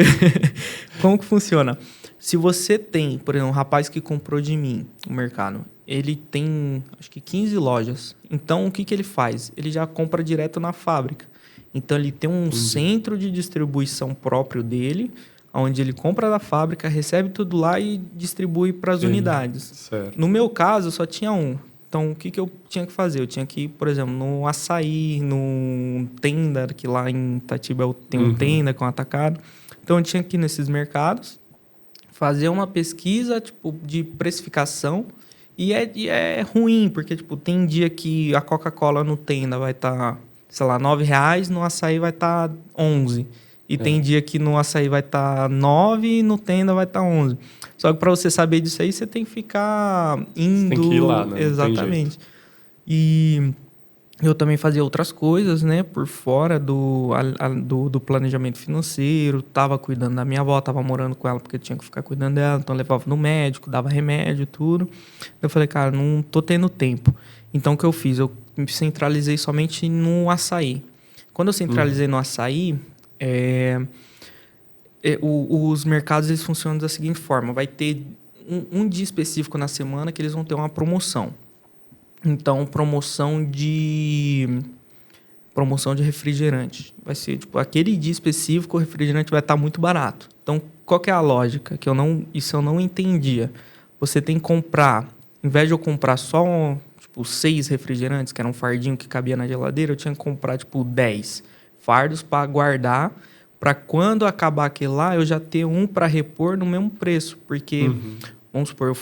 Como que funciona? Se você tem, por exemplo, um rapaz que comprou de mim o mercado, ele tem, acho que 15 lojas. Então, o que ele faz? Ele já compra direto na fábrica. Então, ele tem um centro de distribuição próprio dele, onde ele compra da fábrica, recebe tudo lá e distribui para as unidades. Certo. No meu caso, só tinha um. Então, o que eu tinha que fazer? Eu tinha que ir, por exemplo, no Açaí, no Tenda, que lá em Itatiba tem um Tenda com atacado. Então, eu tinha que ir nesses mercados, fazer uma pesquisa tipo, de precificação. E é ruim, porque tipo, tem dia que a Coca-Cola no Tenda vai estar, sei lá, R$9, no Açaí vai estar 11. E tem dia que no Açaí vai estar 9 e no Tenda vai estar 11. Só que para você saber disso aí, você tem que ficar indo... Você tem que ir lá, né? Exatamente. E eu também fazia outras coisas, né? Por fora do planejamento financeiro. Tava cuidando da minha avó, tava morando com ela porque eu tinha que ficar cuidando dela. Então, eu levava no médico, dava remédio, tudo. Eu falei, cara, não tô tendo tempo. Então, o que eu fiz? Eu me centralizei somente no açaí. Quando eu centralizei no açaí... os mercados eles funcionam da seguinte forma: vai ter um dia específico na semana que eles vão ter uma promoção. Então, promoção de refrigerante. Vai ser tipo aquele dia específico, o refrigerante vai estar muito barato. Então, qual que é a lógica? Que eu não entendia. Você tem que comprar, em vez de eu comprar só tipo 6 refrigerantes, que era um fardinho que cabia na geladeira, eu tinha que comprar tipo 10 fardos para guardar, para quando acabar aquele lá, eu já ter um para repor no mesmo preço. Porque, vamos supor,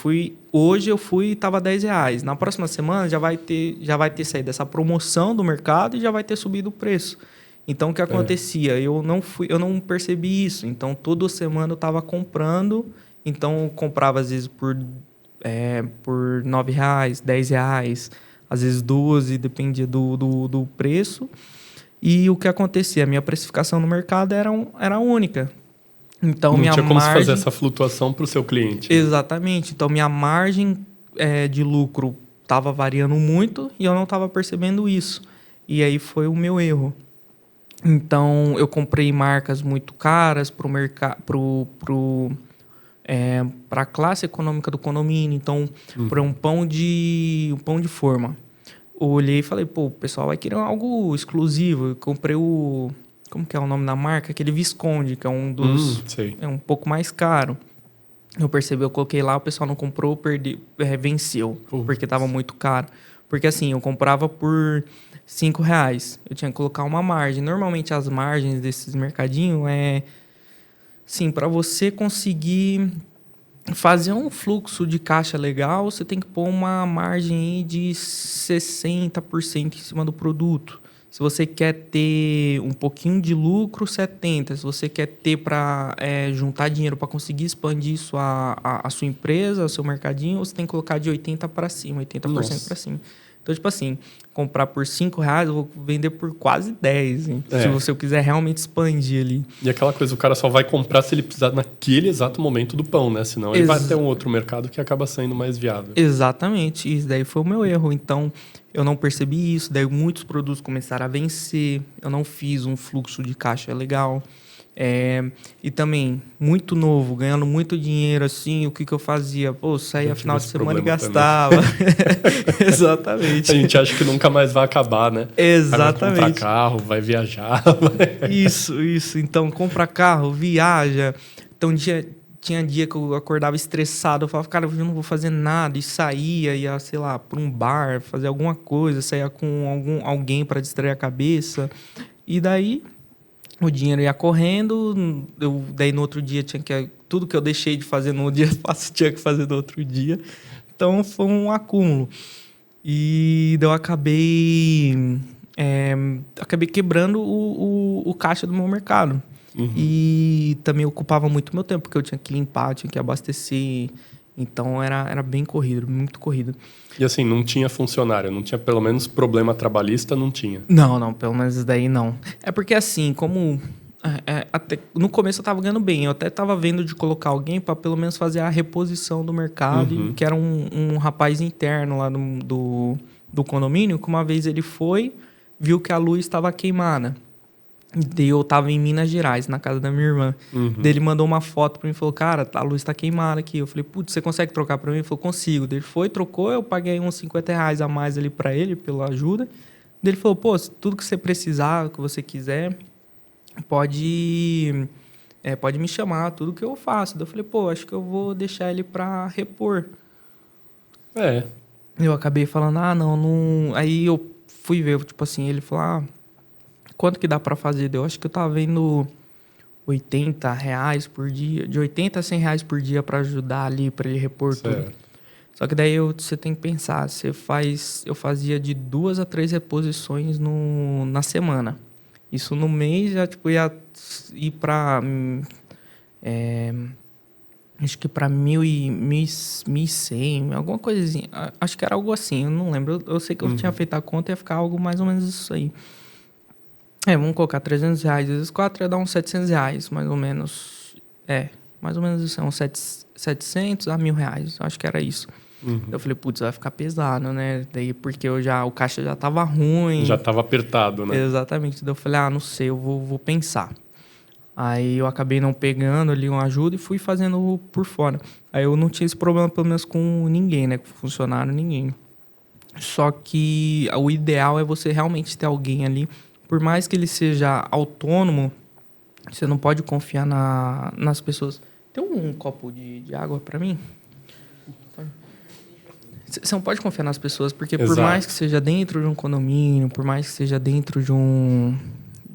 hoje eu fui e estava R$10. Na próxima semana já vai ter saído dessa promoção do mercado e já vai ter subido o preço. Então, o que acontecia? Eu não percebi isso. Então, toda semana eu estava comprando. Então, eu comprava às vezes por R$9, R$10, às vezes 12, dependia do preço. E o que acontecia? A minha precificação no mercado era única. Então, não minha tinha como margem... fazer essa flutuação para o seu cliente. Exatamente. Então, minha margem de lucro estava variando muito e eu não estava percebendo isso. E aí foi o meu erro. Então, eu comprei marcas muito caras para a classe econômica do condomínio. Então, para um pão de forma. Eu olhei e falei, o pessoal vai querer algo exclusivo. Eu comprei como que é o nome da marca? Aquele Visconde, que é um dos... é um pouco mais caro. Eu percebi, eu coloquei lá, o pessoal não comprou, venceu. Porque estava muito caro. Porque assim, eu comprava por R$5. Eu tinha que colocar uma margem. Normalmente as margens desses mercadinhos assim, para você conseguir fazer um fluxo de caixa legal, você tem que pôr uma margem aí de 60% em cima do produto. Se você quer ter um pouquinho de lucro, 70%. Se você quer ter para juntar dinheiro para conseguir expandir a sua empresa, o seu mercadinho, você tem que colocar de 80% para cima, 80% para cima. Então, tipo assim, comprar por R$5, eu vou vender por quase 10, hein? Se eu quiser realmente expandir ali. E aquela coisa, o cara só vai comprar se ele precisar naquele exato momento do pão, né? Senão ele vai ter um outro mercado que acaba sendo mais viável. Exatamente. Isso daí foi o meu erro. Então, eu não percebi isso. Daí, muitos produtos começaram a vencer. Eu não fiz um fluxo de caixa legal. E também, muito novo, ganhando muito dinheiro, assim, o que eu fazia? Saía final de semana e gastava. Exatamente. A gente acha que nunca mais vai acabar, né? Exatamente. Vai comprar carro, vai viajar. Isso. Então, compra carro, viaja. Então, tinha dia que eu acordava estressado, eu falava, cara, eu não vou fazer nada. E ia, sei lá, para um bar, fazer alguma coisa, saía com alguém para distrair a cabeça. E daí... o dinheiro ia correndo, daí no outro dia tudo que eu deixei de fazer no dia tinha que fazer no outro dia. Então foi um acúmulo. E daí eu acabei quebrando o caixa do meu mercado. E também ocupava muito meu tempo, porque eu tinha que limpar, tinha que abastecer. Então era bem corrido, muito corrido. E assim, não tinha funcionário, não tinha pelo menos problema trabalhista, não tinha. Não, pelo menos isso daí não. É porque assim, como até no começo eu tava ganhando bem, eu até tava vendo de colocar alguém para pelo menos fazer a reposição do mercado, que era um rapaz interno lá do condomínio, que uma vez ele foi, viu que a luz estava queimada. Daí eu tava em Minas Gerais, na casa da minha irmã. Daí ele mandou uma foto pra mim e falou, cara, a luz tá queimada aqui. Eu falei, putz, você consegue trocar pra mim? Ele falou, consigo. Daí ele foi, trocou, eu paguei uns R$ 50 a mais ali pra ele, pela ajuda. Daí ele falou, pô, tudo que você precisar, o que você quiser, pode me chamar, tudo que eu faço. Daí eu falei, pô, acho que eu vou deixar ele pra repor. Eu acabei falando, não... Aí eu fui ver, tipo assim, ele falou, quanto que dá pra fazer? Eu acho que eu tava vendo R$ 80 por dia, de 80 a R$ 100 por dia pra ajudar ali, pra ele repor tudo. Só que daí você tem que pensar, eu fazia de 2 a 3 reposições na semana. Isso no mês já tipo, ia ir pra... acho que pra 1.100, alguma coisinha. Acho que era algo assim, eu não lembro. Eu sei que eu tinha feito a conta e ia ficar algo mais ou menos isso aí. Vamos colocar R$ 300, vezes 4 ia dar uns R$ 700, mais ou menos. Mais ou menos isso, uns 700 a R$ 1.000, acho que era isso. Eu falei, putz, vai ficar pesado, né? Daí, porque o caixa já tava ruim. Já tava apertado, né? Exatamente. Daí eu falei, não sei, eu vou pensar. Aí eu acabei não pegando ali uma ajuda e fui fazendo por fora. Aí eu não tinha esse problema, pelo menos, com ninguém, né? Com funcionário, ninguém. Só que o ideal é você realmente ter alguém ali. Por mais que ele seja autônomo, você não pode confiar nas pessoas. Tem um copo de água para mim? Você não pode confiar nas pessoas, porque por mais que seja dentro de um condomínio, por mais que seja dentro de um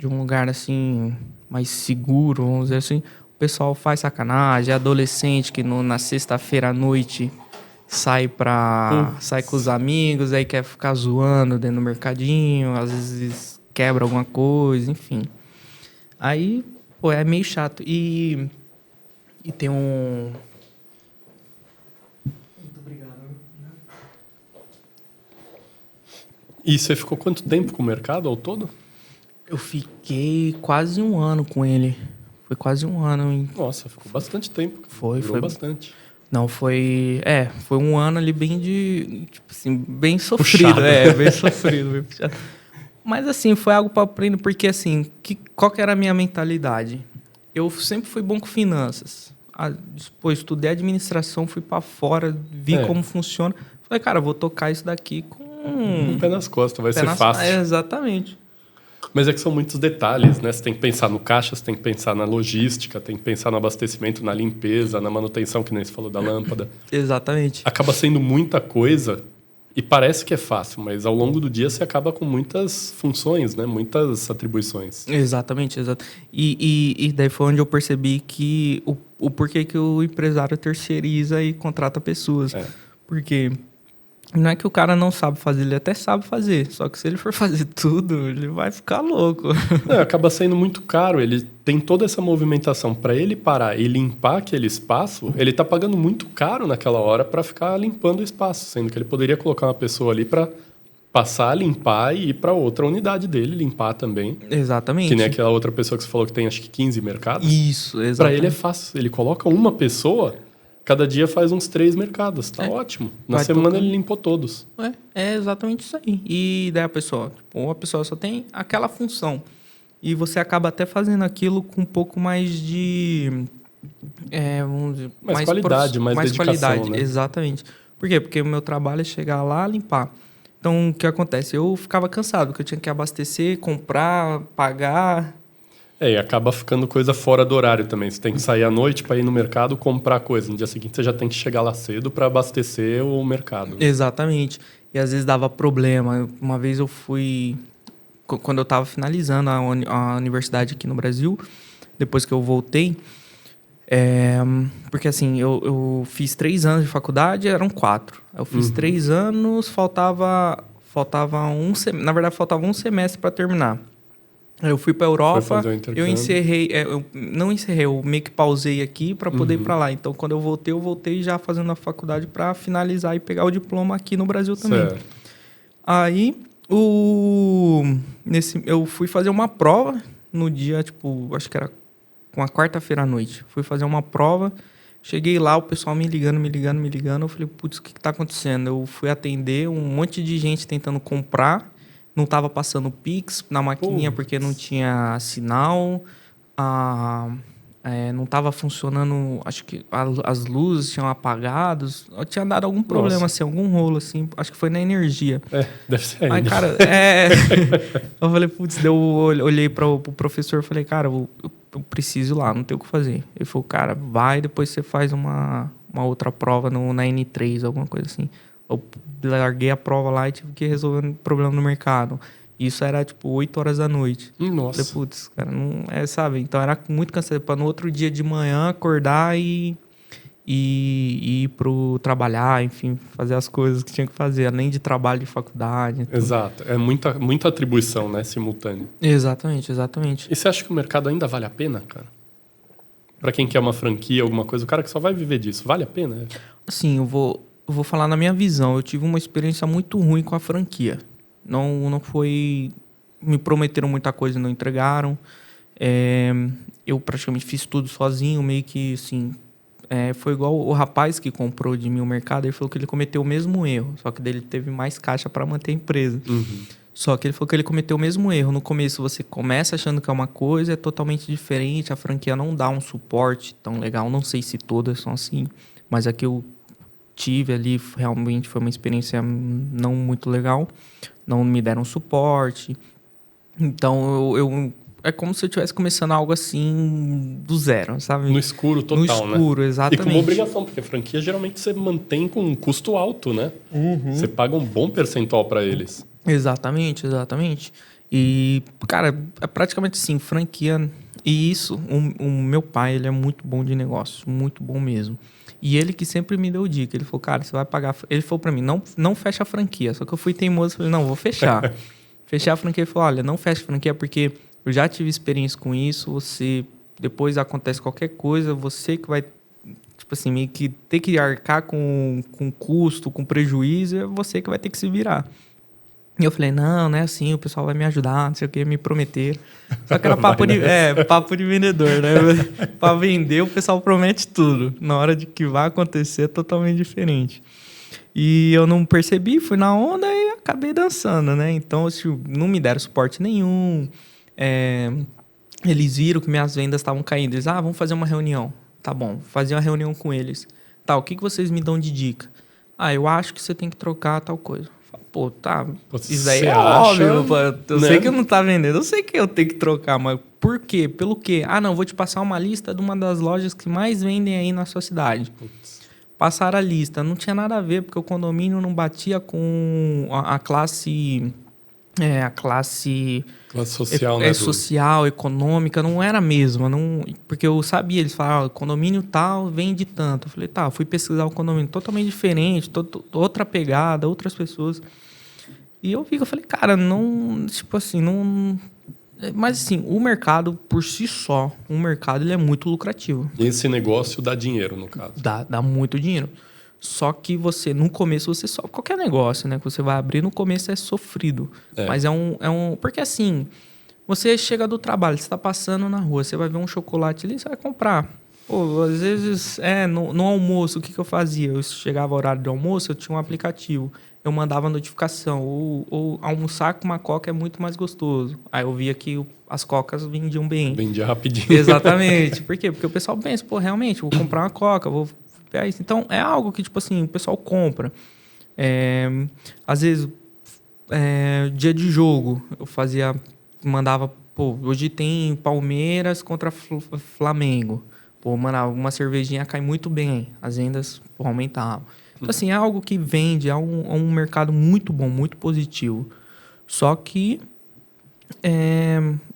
lugar assim mais seguro, vamos dizer assim, o pessoal faz sacanagem. É adolescente que na sexta-feira à noite sai com os amigos, aí quer ficar zoando dentro do mercadinho, às vezes quebra alguma coisa, enfim. Aí, é meio chato. E tem um... Muito obrigado. E você ficou quanto tempo com o mercado ao todo? Eu fiquei quase um ano com ele. Foi quase um ano. Nossa, ficou bastante tempo. Foi bastante. Não, foi um ano ali bem tipo assim, bem sofrido. Puxado. Bem sofrido, bem puxado. Mas, assim, foi algo para aprender, porque, assim, qual que era a minha mentalidade? Eu sempre fui bom com finanças. Depois, estudei administração, fui para fora, vi como funciona. Falei, cara, vou tocar isso daqui com... Um pé nas costas, vai ser fácil. Exatamente. Mas é que são muitos detalhes, né? Você tem que pensar no caixa, você tem que pensar na logística, tem que pensar no abastecimento, na limpeza, na manutenção, que nem você falou da lâmpada. Exatamente. Acaba sendo muita coisa... E parece que é fácil, mas ao longo do dia você acaba com muitas funções, né? Muitas atribuições. Exatamente, exato. E daí foi onde eu percebi que o porquê que o empresário terceiriza e contrata pessoas. Porque não é que o cara não sabe fazer, ele até sabe fazer. Só que se ele for fazer tudo, ele vai ficar louco. Acaba sendo muito caro. Ele tem toda essa movimentação. Para ele parar e limpar aquele espaço, ele está pagando muito caro naquela hora para ficar limpando o espaço. Sendo que ele poderia colocar uma pessoa ali para passar a limpar e ir para outra unidade dele limpar também. Exatamente. Que nem aquela outra pessoa que você falou que tem acho que 15 mercados. Isso, exatamente. Para ele é fácil. Ele coloca uma pessoa... Cada dia faz uns 3 mercados, tá ótimo. Na semana ele limpou todos. É exatamente isso aí. E daí a pessoa só tem aquela função. E você acaba até fazendo aquilo com um pouco mais de... vamos dizer, mais qualidade, mais dedicação, qualidade, né? Exatamente. Por quê? Porque o meu trabalho é chegar lá e limpar. Então, o que acontece? Eu ficava cansado, porque eu tinha que abastecer, comprar, pagar... E acaba ficando coisa fora do horário também. Você tem que sair à noite para ir no mercado comprar coisa. No dia seguinte você já tem que chegar lá cedo para abastecer o mercado. Exatamente. E às vezes dava problema. Uma vez eu fui... Quando eu estava finalizando a universidade aqui no Brasil, depois que eu voltei... porque assim, eu fiz 3 anos de faculdade, eram 4. Eu fiz 3 anos, faltava um semestre. Na verdade, faltava um semestre para terminar. Eu fui pra Foi Europa, fazer o eu intercâmbio. encerrei, eu não encerrei, eu meio que pausei aqui para poder ir para lá. Então, quando eu voltei já fazendo a faculdade para finalizar e pegar o diploma aqui no Brasil também. Certo. Aí, eu fui fazer uma prova no dia, tipo, acho que era uma quarta-feira à noite. Fui fazer uma prova, cheguei lá, o pessoal me ligando. Eu falei, putz, o que tá acontecendo? Eu fui atender, um monte de gente tentando comprar, não tava passando Pix na maquininha porque não tinha sinal, não tava funcionando, acho que as luzes tinham apagados, tinha dado algum problema, assim, algum rolo, assim, acho que foi na energia. Deve ser Aí, ainda. cara, eu falei, putz, eu olhei pro professor e falei, cara, eu preciso ir lá, não tem o que fazer. Ele falou, cara, vai, depois você faz uma outra prova na N3, alguma coisa assim. Eu larguei a prova lá e tive que resolver um problema no mercado. Isso era, tipo, 8 horas da noite. Nossa. Falei, putz, cara, não é, sabe? Então era muito cansado. Pra no outro dia de manhã acordar e ir pro trabalhar, enfim, fazer as coisas que tinha que fazer, além de trabalho de faculdade. Tudo. Exato. É muita atribuição, né? Simultânea. Exatamente. E você acha que o mercado ainda vale a pena, cara? Pra quem quer uma franquia, alguma coisa, o cara que só vai viver disso, vale a pena? Assim, eu vou falar na minha visão. Eu tive uma experiência muito ruim com a franquia. Não foi... Me prometeram muita coisa e não entregaram. Eu praticamente fiz tudo sozinho, meio que, assim... foi igual o rapaz que comprou de mim o mercado. Ele falou que ele cometeu o mesmo erro. Só que dele teve mais caixa para manter a empresa. Uhum. Só que ele falou que ele cometeu o mesmo erro. No começo você começa achando que é uma coisa, é totalmente diferente. A franquia não dá um suporte tão legal. Não sei se todas são assim, mas a que eu tive ali realmente foi uma experiência não muito legal. Não me deram suporte. Então é como se eu estivesse começando algo assim do zero, sabe? No escuro total, né? No escuro, exatamente. E com uma obrigação, porque a franquia geralmente você mantém com um custo alto, né? Uhum. Você paga um bom percentual para eles. Exatamente. E, cara, é praticamente assim, franquia. E isso, o meu pai, ele é muito bom de negócio, muito bom mesmo. E ele que sempre me deu dica. Ele falou, cara, você vai pagar... Ele falou pra mim, não fecha a franquia. Só que eu fui teimoso e falei, não, vou fechar. Fechei a franquia e falou, olha, não fecha a franquia porque eu já tive experiência com isso. Você, depois acontece qualquer coisa, você que vai, tipo assim, meio que ter que arcar com custo, com prejuízo, é você que vai ter que se virar. E eu falei, não é assim, o pessoal vai me ajudar, não sei o que, me prometer. Só que era papo de vendedor, né? Pra vender, o pessoal promete tudo. Na hora de que vai acontecer, é totalmente diferente. E eu não percebi, fui na onda e acabei dançando, né? Então, não me deram suporte nenhum. Eles viram que minhas vendas estavam caindo. Eles, vamos fazer uma reunião. Tá bom, fazia uma reunião com eles. Tá, o que vocês me dão de dica? Eu acho que você tem que trocar tal coisa. Pô, tá, isso daí é óbvio. Pô, eu sei que eu não tá vendendo, eu sei que eu tenho que trocar, mas por quê? Pelo quê? Não, vou te passar uma lista de uma das lojas que mais vendem aí na sua cidade. Putz. Passaram a lista, não tinha nada a ver, porque o condomínio não batia com a classe... a classe social, né? Social, econômica, não era a mesma. Porque eu sabia, eles falavam, condomínio tal vende tanto. Eu falei, tá, fui pesquisar o condomínio totalmente diferente, outra pegada, outras pessoas. E eu falei, cara, não... Tipo assim, não... Mas assim, o mercado por si só, o mercado ele é muito lucrativo. E esse negócio dá dinheiro, no caso. Dá muito dinheiro. Só que no começo, você só... Qualquer negócio, né? Que você vai abrir, no começo é sofrido. Mas porque assim, você chega do trabalho, você está passando na rua, você vai ver um chocolate ali, você vai comprar. Pô, às vezes, no almoço, o que eu fazia? Eu chegava ao horário do almoço, eu tinha um aplicativo. Eu mandava notificação. Ou almoçar com uma coca é muito mais gostoso. Aí eu via que as cocas vendiam bem. Vendia rapidinho. Exatamente. Por quê? Porque o pessoal pensa, pô, realmente, vou comprar uma coca, vou... Então, é algo que, tipo assim, o pessoal compra. Às vezes, dia de jogo, mandava, pô, hoje tem Palmeiras contra Flamengo. Pô, mano, uma cervejinha cai muito bem, as vendas, pô, aumentavam. Então, assim, é algo que vende, é um mercado muito bom, muito positivo. Só que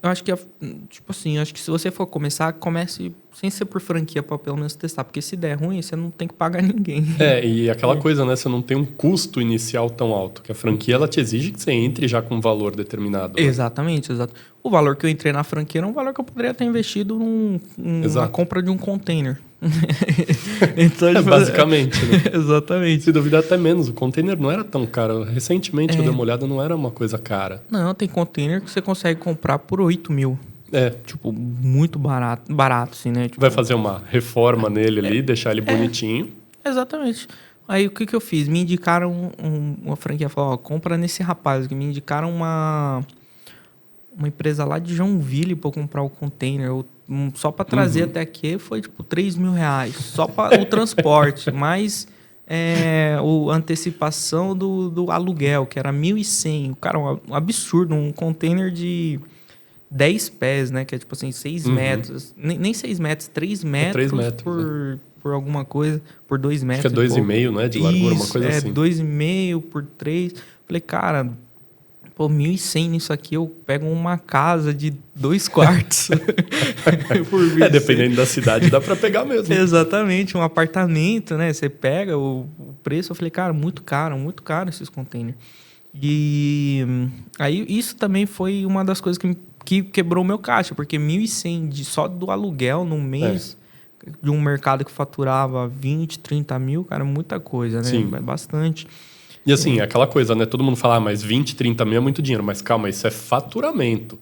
Eu acho que, tipo assim, eu acho que se você for começar, comece sem ser por franquia para pelo menos testar. Porque se der ruim, você não tem que pagar ninguém. E aquela coisa, né? Você não tem um custo inicial tão alto, que a franquia ela te exige que você entre já com um valor determinado. Né? Exatamente, exato. O valor que eu entrei na franquia era um valor que eu poderia ter investido na compra de um container. Então, basicamente, né? Exatamente. Se duvidar até menos, o container não era tão caro. Recentemente eu dei uma olhada, não era uma coisa cara. Não, tem container que você consegue comprar por 8 mil. Tipo, muito barato assim, né? Tipo, vai fazer uma reforma nele ali, deixar ele bonitinho. Exatamente. Aí o que eu fiz? Me indicaram uma franquia, falou, compra nesse rapaz. Que me indicaram uma empresa lá de Joinville para comprar o container. Só para trazer até aqui foi tipo R$3.000. Só para o transporte, mais a antecipação do aluguel, que era 1.100. Cara, um absurdo. Um container de 10 pés, né? Que é tipo assim, 6 metros. Nem 6 metros, 3 metros, 3 metros por alguma coisa, por 2 metros. Acho que é 2,5, né? De largura, uma coisa assim. 2,5 por 3. Falei, cara, 1.100 nisso aqui, eu pego uma casa de 2 quartos. Por 1.100. Dependendo da cidade, dá para pegar mesmo. Exatamente, um apartamento, né? Você pega o preço, eu falei, cara, muito caro esses containers. E aí isso também foi uma das coisas que quebrou o meu caixa, porque 1.100 só do aluguel no mês de um mercado que faturava 20, 30 mil, cara, muita coisa, né? Sim. É bastante. E assim, aquela coisa, né? Todo mundo fala, mas 20, 30 mil é muito dinheiro. Mas calma, isso é faturamento.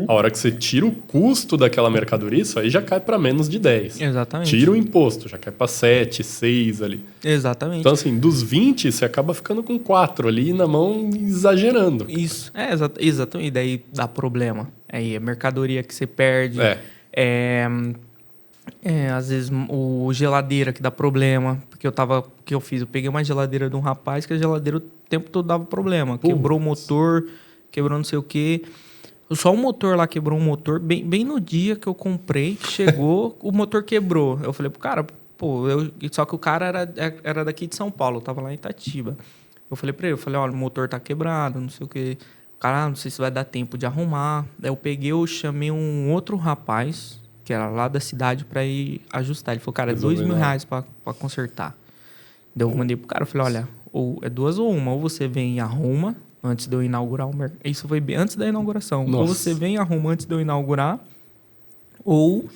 A hora que você tira o custo daquela mercadoria, isso aí já cai para menos de 10. Exatamente. Tira o imposto, já cai para 7, 6 ali. Exatamente. Então assim, dos 20, você acaba ficando com 4 ali na mão, exagerando. Isso, exatamente. E daí dá problema. Aí a mercadoria que você perde. Às vezes o geladeira que dá problema. Porque eu peguei uma geladeira de um rapaz que a geladeira o tempo todo dava problema. Quebrou o motor, quebrou não sei o quê. Só o motor lá quebrou um motor. Bem no dia que eu comprei, chegou, o motor quebrou. Eu falei pro cara, só que o cara era daqui de São Paulo, eu tava lá em Itatiba. Eu falei pra ele, olha, o motor tá quebrado, não sei o quê. Cara, não sei se vai dar tempo de arrumar. Daí eu chamei um outro rapaz, que era lá da cidade, pra ir ajustar. Ele falou, cara, é R$2.000 pra consertar. Daí eu mandei pro cara, eu falei, olha, ou é 2 ou 1, ou você vem e arruma antes de eu inaugurar o mercado. Isso foi bem antes da inauguração. Nossa. Ou você vem e arruma antes de eu inaugurar, ou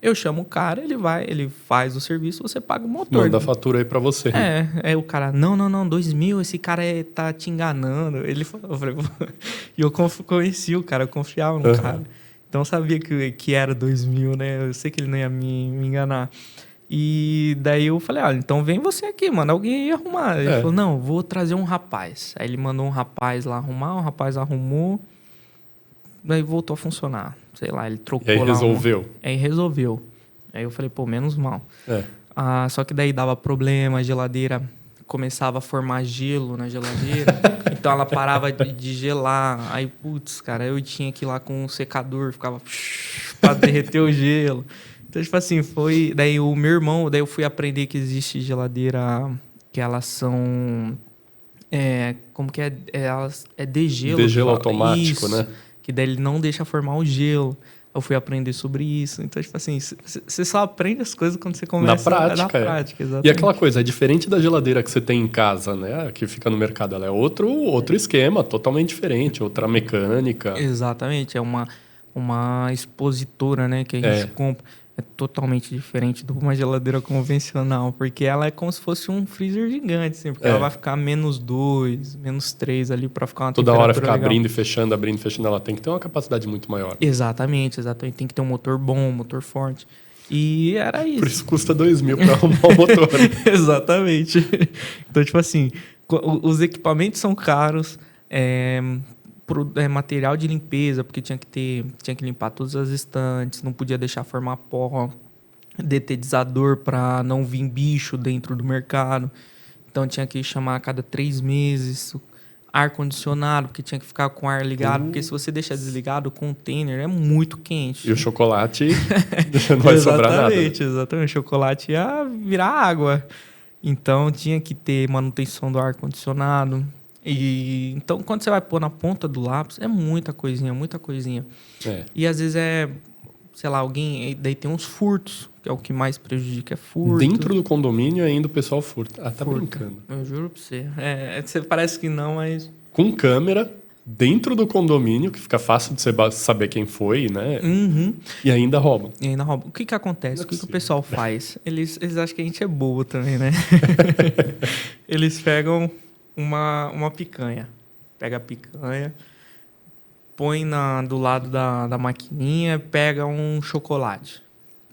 eu chamo o cara, ele faz o serviço, você paga o motor. Manda a fatura aí pra você. Aí o cara, não, 2.000, esse cara tá te enganando. Ele falou, eu falei, e eu conheci o cara, eu confiava no cara. Então eu sabia que era 2.000, né? Eu sei que ele não ia me enganar. E daí eu falei, olha, então vem você aqui, mano, alguém ia arrumar. Ele falou, não, vou trazer um rapaz. Aí ele mandou um rapaz lá arrumar, o rapaz arrumou, daí voltou a funcionar. Sei lá, ele trocou lá. E aí resolveu. Aí resolveu. Aí eu falei, menos mal. Só que daí dava problema, a geladeira começava a formar gelo na geladeira. Então ela parava de gelar. Aí, putz, cara, eu tinha que ir lá com um secador, ficava pra derreter o gelo. Então, tipo assim, foi... Daí o meu irmão, eu fui aprender que existe geladeira que elas são... como que é? Elas é degelo. Degelo automático, né? Que daí ele não deixa formar o gelo. Eu fui aprender sobre isso. Então, tipo assim, você só aprende as coisas quando você começa... Na prática, exatamente. E aquela coisa, é diferente da geladeira que você tem em casa, né? Que fica no mercado. Ela é outro esquema, totalmente diferente. Outra mecânica. Exatamente. É uma expositora, né? Que a gente compra. É totalmente diferente de uma geladeira convencional. Porque ela é como se fosse um freezer gigante, assim. Porque ela vai ficar -2, -3 ali para ficar uma toda hora ficar legal. abrindo e fechando. Ela tem que ter uma capacidade muito maior. Exatamente. Tem que ter um motor bom, um motor forte. E era isso. Por isso custa 2.000 para arrumar o motor. Exatamente. Então, tipo assim, os equipamentos são caros, material de limpeza, porque tinha que limpar todas as estantes, não podia deixar formar pó, detetizador para não vir bicho dentro do mercado. Então tinha que chamar a cada 3 meses. Ar-condicionado, porque tinha que ficar com o ar ligado, porque se você deixar desligado, o container é muito quente. E o chocolate não vai sobrar nada. Exatamente. O chocolate ia virar água. Então tinha que ter manutenção do ar-condicionado. E então, quando você vai pôr na ponta do lápis, é muita coisinha, muita coisinha. E às vezes sei lá, alguém... Daí tem uns furtos, que é o que mais prejudica, é furto. Dentro do condomínio ainda o pessoal furta. Ah, tá Furta. brincando. Eu juro pra você. Você parece que não, mas... Com câmera, dentro do condomínio, que fica fácil de você saber quem foi, né? E ainda roubam. E ainda roubam. O que acontece? O que o pessoal faz? Eles acham que a gente é bobo também, né? Eles pegam uma picanha. Pega a picanha, põe do lado da maquininha, pega um chocolate.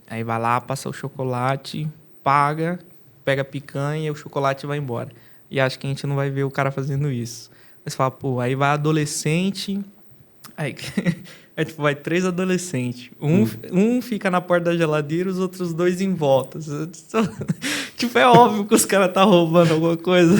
Aí vai lá, passa o chocolate, paga, pega a picanha e o chocolate vai embora. E acho que a gente não vai ver o cara fazendo isso. Aí você fala, pô, aí vai adolescente, aí tipo, vai 3 adolescentes. Um fica na porta da geladeira, os outros 2 em volta. Tipo, é óbvio que os caras tá roubando alguma coisa.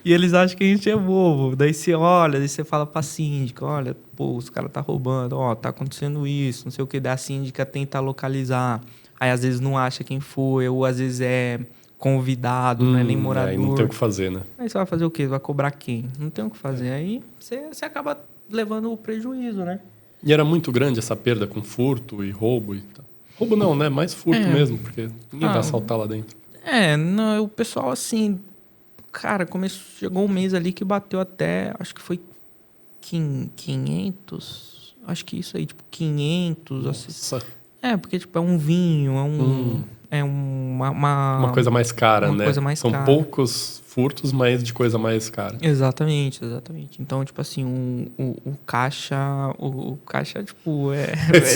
E eles acham que a gente é bobo. Daí você olha, daí você fala pra síndica, olha, pô, os caras tá roubando, ó, tá acontecendo isso, não sei o que. Daí a síndica tenta localizar. Aí às vezes não acha quem foi, ou às vezes é convidado, não é nem morador. Aí não tem o que fazer, né? Aí você vai fazer o quê? Vai cobrar quem? Não tem o que fazer. Aí você acaba levando o prejuízo, né? E era muito grande essa perda com furto e roubo e tal. Roubo não, né? Mais furto mesmo, porque ninguém vai assaltar lá dentro. Não, o pessoal assim... Cara, chegou um mês ali que bateu até... Acho que foi 500... Acho que isso aí, tipo, 500... Nossa. Assim. Porque tipo, é um vinho, é uma coisa mais cara, né? Coisa mais São cara. poucos furtos, mas de coisa mais cara. Exatamente. Então, tipo assim, o caixa... O caixa, tipo,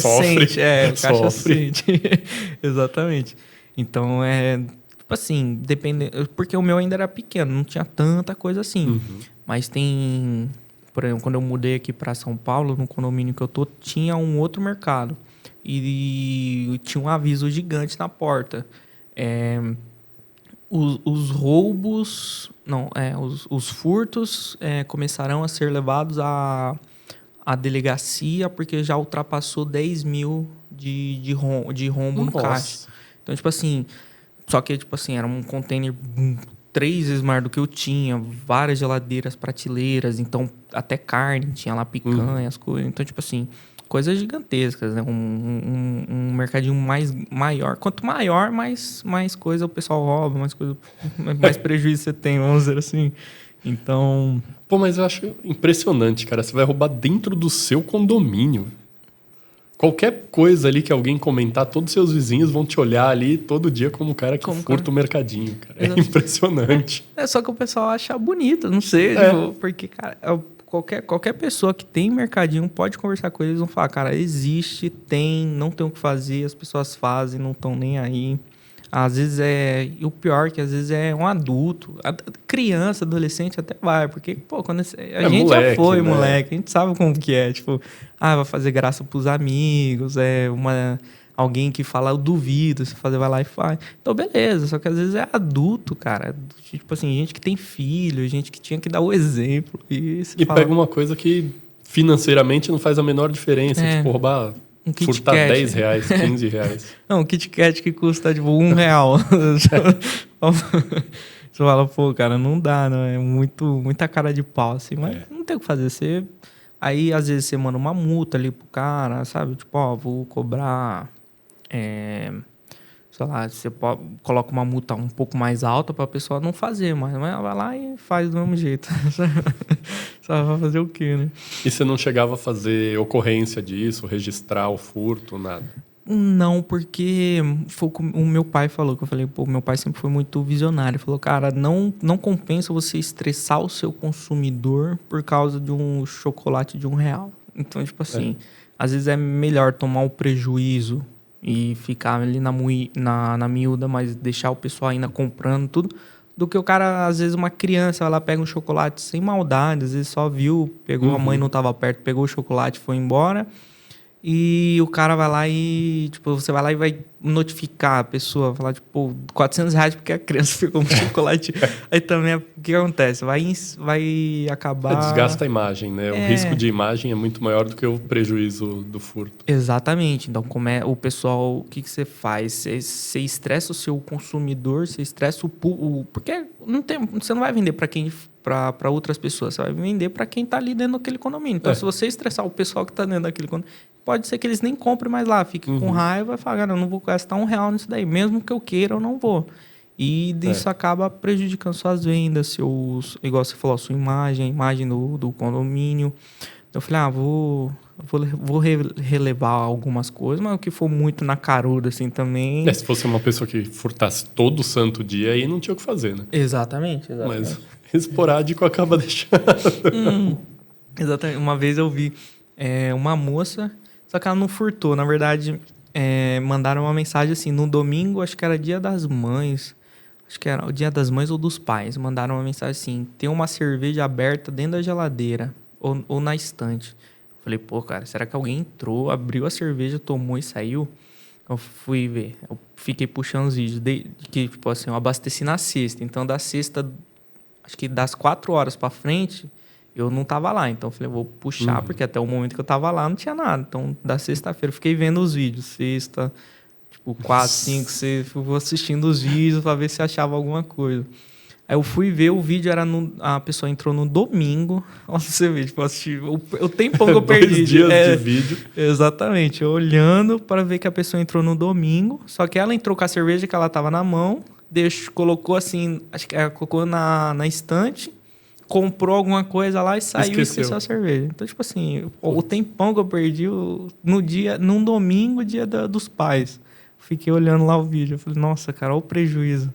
sofre. Sente. O caixa sente. Exatamente. Então, tipo assim, porque o meu ainda era pequeno, não tinha tanta coisa assim. Mas tem... Por exemplo, quando eu mudei aqui para São Paulo, no condomínio que eu tô, tinha um outro mercado. E tinha um aviso gigante na porta. Os roubos... Não, os furtos começarão a ser levados à delegacia porque já ultrapassou 10 mil de rombo no caixa. Então, tipo assim... Só que, tipo assim, era um container 3 vezes maior do que eu tinha. Várias geladeiras, prateleiras. Então, até carne. Tinha lá picanha, as coisas. Então, tipo assim... Coisas gigantescas, né? Um mercadinho maior. Quanto maior, mais coisa o pessoal rouba, mais prejuízo você tem, vamos dizer assim. Então... Pô, mas eu acho impressionante, cara. Você vai roubar dentro do seu condomínio. Qualquer coisa ali que alguém comentar, todos os seus vizinhos vão te olhar ali todo dia como o cara que furta o mercadinho, cara. É impressionante. Só que o pessoal acha bonito, não sei. Tipo, porque, cara... Qualquer pessoa que tem mercadinho pode conversar com eles e vão falar, cara, existe, não tem o que fazer, as pessoas fazem, não estão nem aí. Às vezes e o pior é que às vezes é um adulto, criança, adolescente até vai, porque, pô, quando a gente moleque, já foi, né? moleque, a gente sabe como que é, tipo, vai fazer graça pros amigos, alguém que fala, eu duvido, você vai lá e faz. Então, beleza, só que às vezes é adulto, cara. Tipo assim, gente que tem filho, gente que tinha que dar o exemplo. E pega uma coisa que financeiramente não faz a menor diferença. Tipo, roubar, furtar R$10, R$15. Não, um Kit Kat que custa, tipo, R$1. Você fala, pô, cara, não dá, não. É muita cara de pau, assim. Mas não tem o que fazer. Aí, às vezes, você manda uma multa ali pro cara, sabe? Tipo, vou cobrar... sei lá, você coloca uma multa um pouco mais alta para a pessoa não fazer, mas vai lá e faz do mesmo jeito. Só vai fazer o quê, né? E você não chegava a fazer ocorrência disso, registrar o furto, nada? Não, porque foi o meu pai falou, que eu falei, pô, meu pai sempre foi muito visionário. Falou, cara, não compensa você estressar o seu consumidor por causa de um chocolate de R$1. Então, tipo assim, às vezes é melhor tomar o prejuízo e ficar ali na miúda, mas deixar o pessoal ainda comprando tudo, do que o cara, às vezes uma criança, ela pega um chocolate sem maldade, às vezes só viu, pegou, a mãe não estava perto, pegou o chocolate e foi embora, e o cara vai lá e, tipo, você vai lá e vai notificar a pessoa, falar, tipo, R$400 porque a criança pegou um chocolate. Aí também, o que acontece? Vai acabar... Desgasta a imagem, né? O risco de imagem é muito maior do que o prejuízo do furto. Exatamente. Então, o pessoal, o que você faz? Você estressa o seu consumidor, você estressa o público, porque você não vai vender para quem para outras pessoas. Você vai vender para quem está ali dentro daquele condomínio. Então, se você estressar o pessoal que está dentro daquele condomínio, pode ser que eles nem comprem mais lá. Fiquem com raiva e falar, eu não vou gastar R$1 nisso daí. Mesmo que eu queira, eu não vou. E isso acaba prejudicando suas vendas, igual você falou, a sua imagem, a imagem do condomínio. Então, eu falei, vou relevar algumas coisas, mas o que for muito na caruda, assim, também... Se fosse uma pessoa que furtasse todo santo dia, aí não tinha o que fazer, né? Exatamente. Mas esporádico acaba deixando. Exatamente. Uma vez eu vi uma moça, só que ela não furtou. Na verdade, mandaram uma mensagem assim, no domingo, acho que era Dia das Mães, acho que era o Dia das Mães ou dos Pais. Mandaram uma mensagem assim, tem uma cerveja aberta dentro da geladeira ou na estante. Falei, pô, cara, será que alguém entrou, abriu a cerveja, tomou e saiu? Eu fui ver, eu fiquei puxando os vídeos, que tipo assim, eu abasteci na sexta. Então, da sexta, acho que das 4 horas pra frente, eu não tava lá. Então, eu falei, vou puxar, porque até o momento que eu tava lá, não tinha nada. Então, da sexta-feira, eu fiquei vendo os vídeos. Sexta, tipo, 4, 5, 6, vou assistindo os vídeos pra ver se achava alguma coisa. Aí eu fui ver, o vídeo era a pessoa entrou no domingo. Olha você vê, tipo, assisti, o tempão que eu perdi. 2 dias de vídeo. Exatamente, eu olhando para ver que a pessoa entrou no domingo. Só que ela entrou com a cerveja que ela tava na mão, colocou assim, acho que ela colocou na estante, comprou alguma coisa lá e saiu e esqueceu a cerveja. Então, tipo assim, o tempão que eu perdi num domingo, dia dos pais. Fiquei olhando lá o vídeo, eu falei, nossa, cara, olha o prejuízo.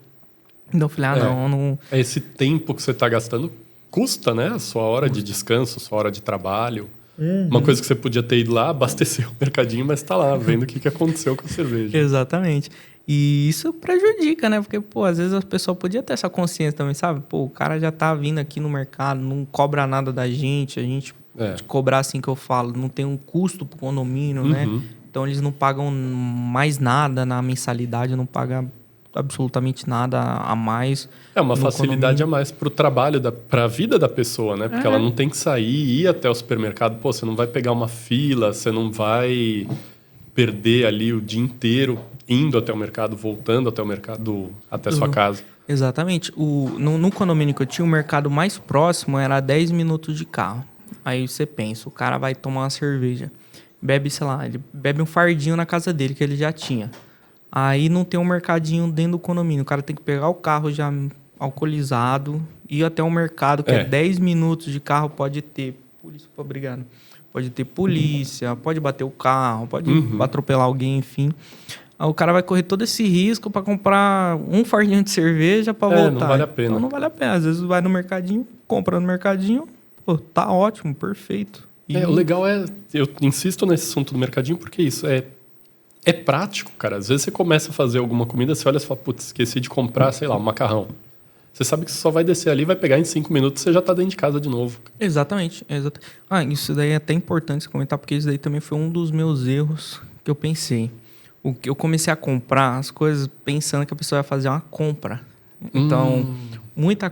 Então eu falei, não... Esse tempo que você está gastando custa, né? A sua hora de descanso, a sua hora de trabalho. Uma coisa que você podia ter ido lá, abastecer o mercadinho, mas está lá, vendo o que aconteceu com a cerveja. Exatamente. E isso prejudica, né? Porque, pô, às vezes a pessoa podia ter essa consciência também, sabe? Pô, o cara já tá vindo aqui no mercado, não cobra nada da gente, a gente cobrar assim que eu falo, não tem um custo pro condomínio, né? Então eles não pagam mais nada na mensalidade, não pagam absolutamente nada a mais. É uma facilidade a mais para o trabalho, para a vida da pessoa, né? Porque ela não tem que sair e ir até o supermercado. Pô, você não vai pegar uma fila, você não vai perder ali o dia inteiro indo até o mercado, voltando até o mercado, até sua casa. Exatamente. No condomínio que eu tinha, o mercado mais próximo era 10 minutos de carro. Aí você pensa, o cara vai tomar uma cerveja, bebe, sei lá, ele bebe um fardinho na casa dele, que ele já tinha. Aí não tem um mercadinho dentro do condomínio. O cara tem que pegar o carro já alcoolizado, ir até o mercado, que é 10 minutos de carro, pode ter polícia, obrigado. Pode ter polícia, pode bater o carro, pode atropelar alguém, enfim. Aí o cara vai correr todo esse risco para comprar um fardinho de cerveja para voltar. Não vale a pena. Então não vale a pena. Às vezes vai no mercadinho, compra no mercadinho, pô, tá ótimo, perfeito. O legal eu insisto nesse assunto do mercadinho porque isso é prático, cara. Às vezes você começa a fazer alguma comida, você olha e fala, putz, esqueci de comprar, sei lá, um macarrão. Você sabe que você só vai descer ali, vai pegar em 5 minutos, você já tá dentro de casa de novo. Exatamente. Isso daí é até importante você comentar, porque isso daí também foi um dos meus erros que eu pensei. Eu comecei a comprar as coisas pensando que a pessoa ia fazer uma compra. Então,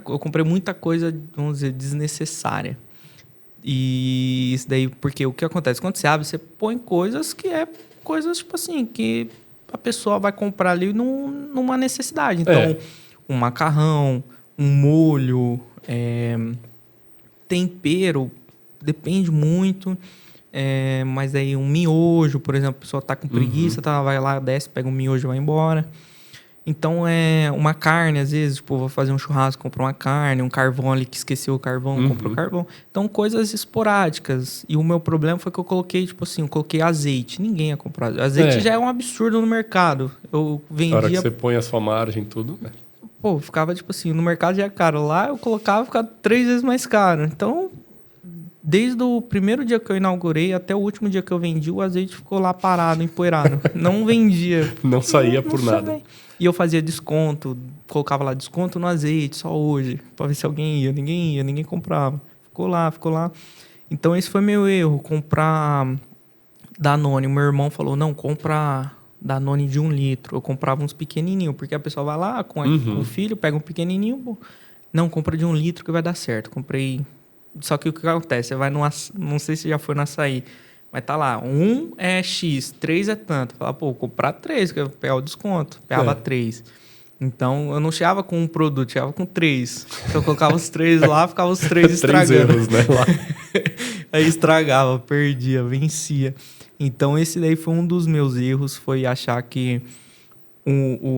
eu comprei muita coisa, vamos dizer, desnecessária. E isso daí, porque o que acontece? Quando você abre, você põe coisas que coisas, tipo assim, que a pessoa vai comprar ali numa necessidade. Então, um macarrão, um molho, tempero, depende muito. Mas aí um miojo, por exemplo, a pessoa tá com preguiça, vai lá, desce, pega um miojo e vai embora. Então, uma carne, às vezes, tipo, vou fazer um churrasco, compro uma carne, um carvão ali que esqueceu o carvão, compro o carvão. Então, coisas esporádicas. E o meu problema foi que eu coloquei, tipo assim, azeite. Ninguém ia comprar. Azeite já é um absurdo no mercado. Eu vendia... Na hora que você põe a sua margem e tudo, né? Pô, ficava, tipo assim, no mercado já é caro. Lá eu colocava, ficava 3 vezes mais caro. Então, desde o primeiro dia que eu inaugurei até o último dia que eu vendi, o azeite ficou lá parado, empoeirado. Não vendia. Não saía por nada. E eu fazia desconto, colocava lá desconto no azeite, só hoje, para ver se alguém ia. Ninguém ia, ninguém comprava. Ficou lá. Então, esse foi meu erro, comprar Danone. O meu irmão falou, não, compra Danone de 1 litro. Eu comprava uns pequenininhos, porque a pessoa vai lá com o filho, pega um pequenininho, pô. Não, compra de 1 litro que vai dar certo. Comprei. Só que o que acontece? Você vai não sei se já foi no açaí, mas tá lá, 1 é X, 3 é tanto. Fala, pô, comprar 3, que eu pegar o desconto. Pegava 3. Então, eu não chegava com um produto, chegava com 3. Então, eu colocava os 3 lá, ficava os 3 3 estragando. erros, né? Lá. Aí estragava, perdia, vencia. Então, esse daí foi um dos meus erros, foi achar que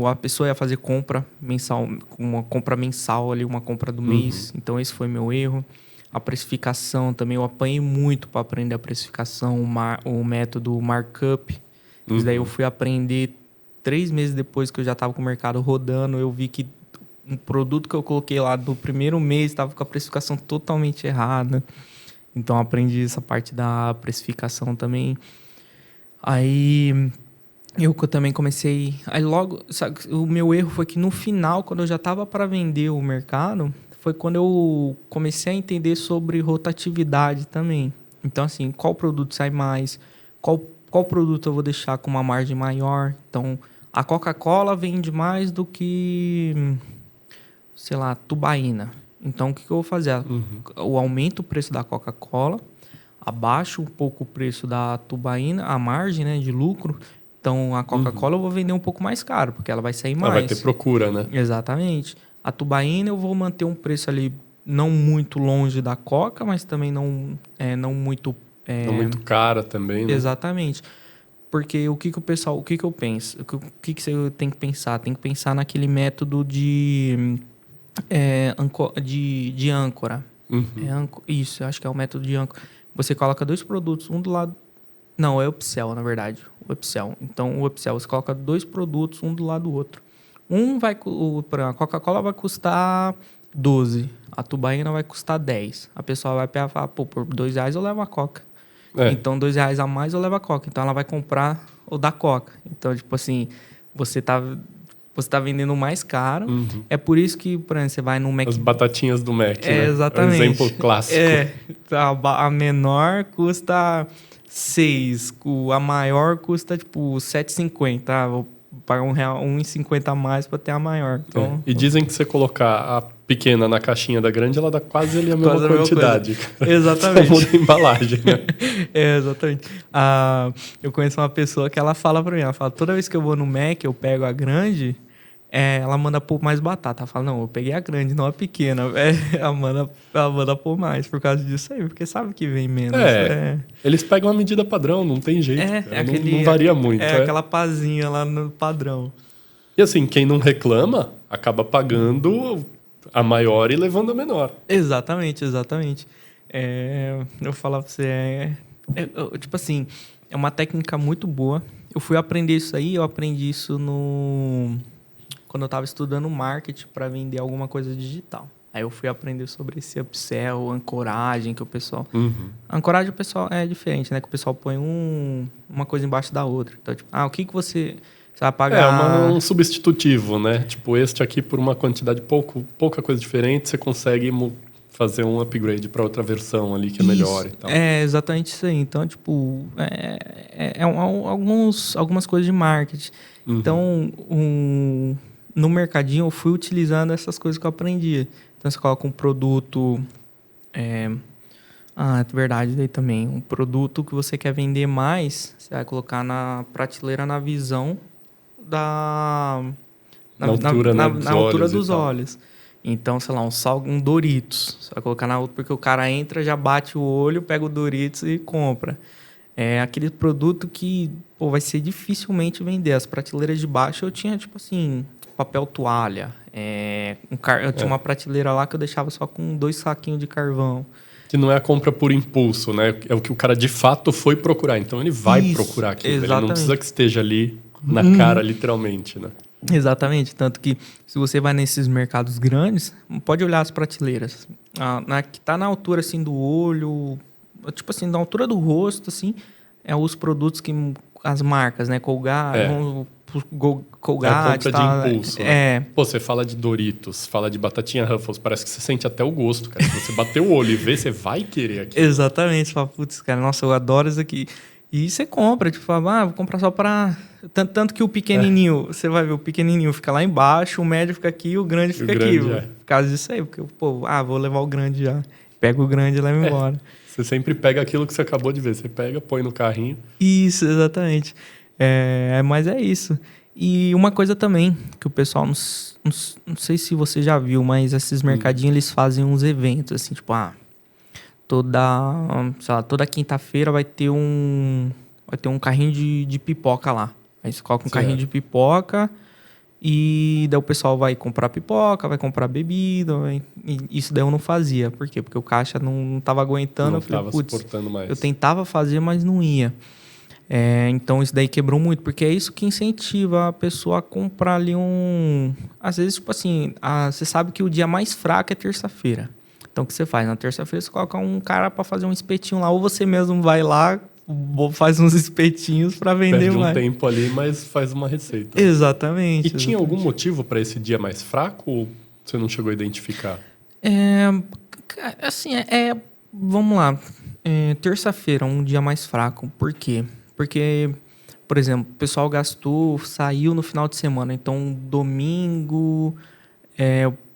a pessoa ia fazer compra mensal, uma compra mensal ali, uma compra do mês. Então, esse foi meu erro. A precificação também, eu apanhei muito para aprender a precificação, o método markup. Isso daí eu fui aprender 3 meses depois que eu já estava com o mercado rodando. Eu vi que um produto que eu coloquei lá do primeiro mês estava com a precificação totalmente errada. Então, aprendi essa parte da precificação também. Aí, eu também comecei... Aí, logo, sabe, o meu erro foi que no final, quando eu já estava para vender o mercado, foi quando eu comecei a entender sobre rotatividade também. Então, assim, qual produto sai mais? Qual produto eu vou deixar com uma margem maior? Então, a Coca-Cola vende mais do que, sei lá, tubaína. Então, o que eu vou fazer? Eu aumento o preço da Coca-Cola, abaixo um pouco o preço da tubaína, a margem, né, de lucro. Então, a Coca-Cola eu vou vender um pouco mais caro, porque ela vai sair mais. Ela vai ter procura, né? Exatamente. A tubaína eu vou manter um preço ali não muito longe da Coca, mas também não muito... Não muito cara também, né? Exatamente. Porque o que eu penso? O que você tem que pensar? Tem que pensar naquele método de âncora. Isso, acho que é o método de âncora. Você coloca 2 produtos, um do lado... Não, é o upsell, na verdade. O upsell. Então, o upsell, você coloca 2 produtos, um do lado do outro. A Coca-Cola vai custar 12. A tubaína vai custar 10. A pessoa vai pegar e falar, pô, por R$2 eu levo a Coca. Então, R$2 a mais eu levo a Coca. Então, ela vai comprar o da Coca. Então, tipo assim, você tá vendendo mais caro. É por isso que, por exemplo, você vai no Mac... As batatinhas do Mac, né? Exatamente. É um exemplo clássico. A menor custa 6. A maior custa, tipo, 7,50. Vou pagar R$1,50 a mais para ter a maior. Então, E dizem que você colocar a pequena na caixinha da grande, ela dá quase ali a mesma quantidade. Exatamente. Só muda a embalagem, né? Exatamente. Eu conheço uma pessoa que ela fala para mim, ela fala, toda vez que eu vou no Mac, eu pego a grande, ela manda pôr mais batata. Ela fala, não, eu peguei a grande, não a pequena. Ela manda pôr mais por causa disso aí, porque sabe que vem menos. Eles pegam a medida padrão, não tem jeito. Não varia muito. Aquela pazinha lá no padrão. E assim, quem não reclama, acaba pagando a maior e levando a menor. Exatamente. Eu falo pra você, tipo assim, é uma técnica muito boa. Eu fui aprender isso aí, eu aprendi isso quando eu estava estudando marketing para vender alguma coisa digital. Aí eu fui aprender sobre esse upsell, ancoragem, que o pessoal... Ancoragem, o pessoal é diferente, né? Que o pessoal põe uma coisa embaixo da outra. Então, tipo, o que você vai pagar... um substitutivo, né? Tipo, este aqui, por uma quantidade pouca coisa diferente, você consegue fazer um upgrade para outra versão ali que é melhor e tal. É exatamente isso aí. Então, tipo, algumas coisas de marketing. Então, no mercadinho, eu fui utilizando essas coisas que eu aprendi. Então, você coloca um produto... é verdade, daí também. Um produto que você quer vender mais, você vai colocar na prateleira na visão na altura dos olhos. Então, sei lá, um Doritos. Você vai colocar na outra, porque o cara entra, já bate o olho, pega o Doritos e compra. É aquele produto que vai ser dificilmente vender. As prateleiras de baixo eu tinha, tipo assim, papel toalha. Eu tinha uma prateleira lá que eu deixava só com 2 saquinhos de carvão. Que não é a compra por impulso, né? É o que o cara de fato foi procurar. Então ele vai procurar aquilo. Exatamente. Ele não precisa que esteja ali na cara, literalmente, né? Exatamente. Tanto que se você vai nesses mercados grandes, pode olhar as prateleiras. Que tá na altura assim do olho, tipo assim, na altura do rosto, assim, os produtos que as marcas, né? Colgate, Colgate, é a compra de impulso. Né? Pô, você fala de Doritos, fala de batatinha Ruffles, parece que você sente até o gosto, cara. Se você bater o olho e ver, você vai querer aqui. Exatamente. Você fala, putz, cara, nossa, eu adoro isso aqui. E você compra, tipo, fala, vou comprar só pra... Tanto que o pequenininho, você vai ver, o pequenininho fica lá embaixo, o médio fica aqui e o grande fica aqui. Por causa disso aí, porque, vou levar o grande já. Pega o grande e leva embora. Você sempre pega aquilo que você acabou de ver. Você pega, põe no carrinho. Isso, exatamente. Mas é isso. E uma coisa também, que o pessoal, não sei se você já viu, mas esses mercadinhos, eles fazem uns eventos, assim, tipo, toda quinta-feira vai ter um carrinho de pipoca lá. Aí você coloca um carrinho de pipoca e daí o pessoal vai comprar pipoca, vai comprar bebida. E isso daí eu não fazia. Por quê? Porque o caixa não tava aguentando. Não eu falei, estava suportando mais. Eu tentava fazer, mas não ia. Então isso daí quebrou muito, porque é isso que incentiva a pessoa a comprar ali Às vezes, tipo assim, você sabe que o dia mais fraco é terça-feira. Então o que você faz? Na terça-feira você coloca um cara para fazer um espetinho lá, ou você mesmo vai lá, faz uns espetinhos para vender mais. Perde um tempo ali, mas faz uma receita. Exatamente. E tinha algum motivo para esse dia mais fraco ou você não chegou a identificar? Vamos lá. Terça-feira, um dia mais fraco. Por quê? Porque, por exemplo, o pessoal saiu no final de semana. Então, domingo...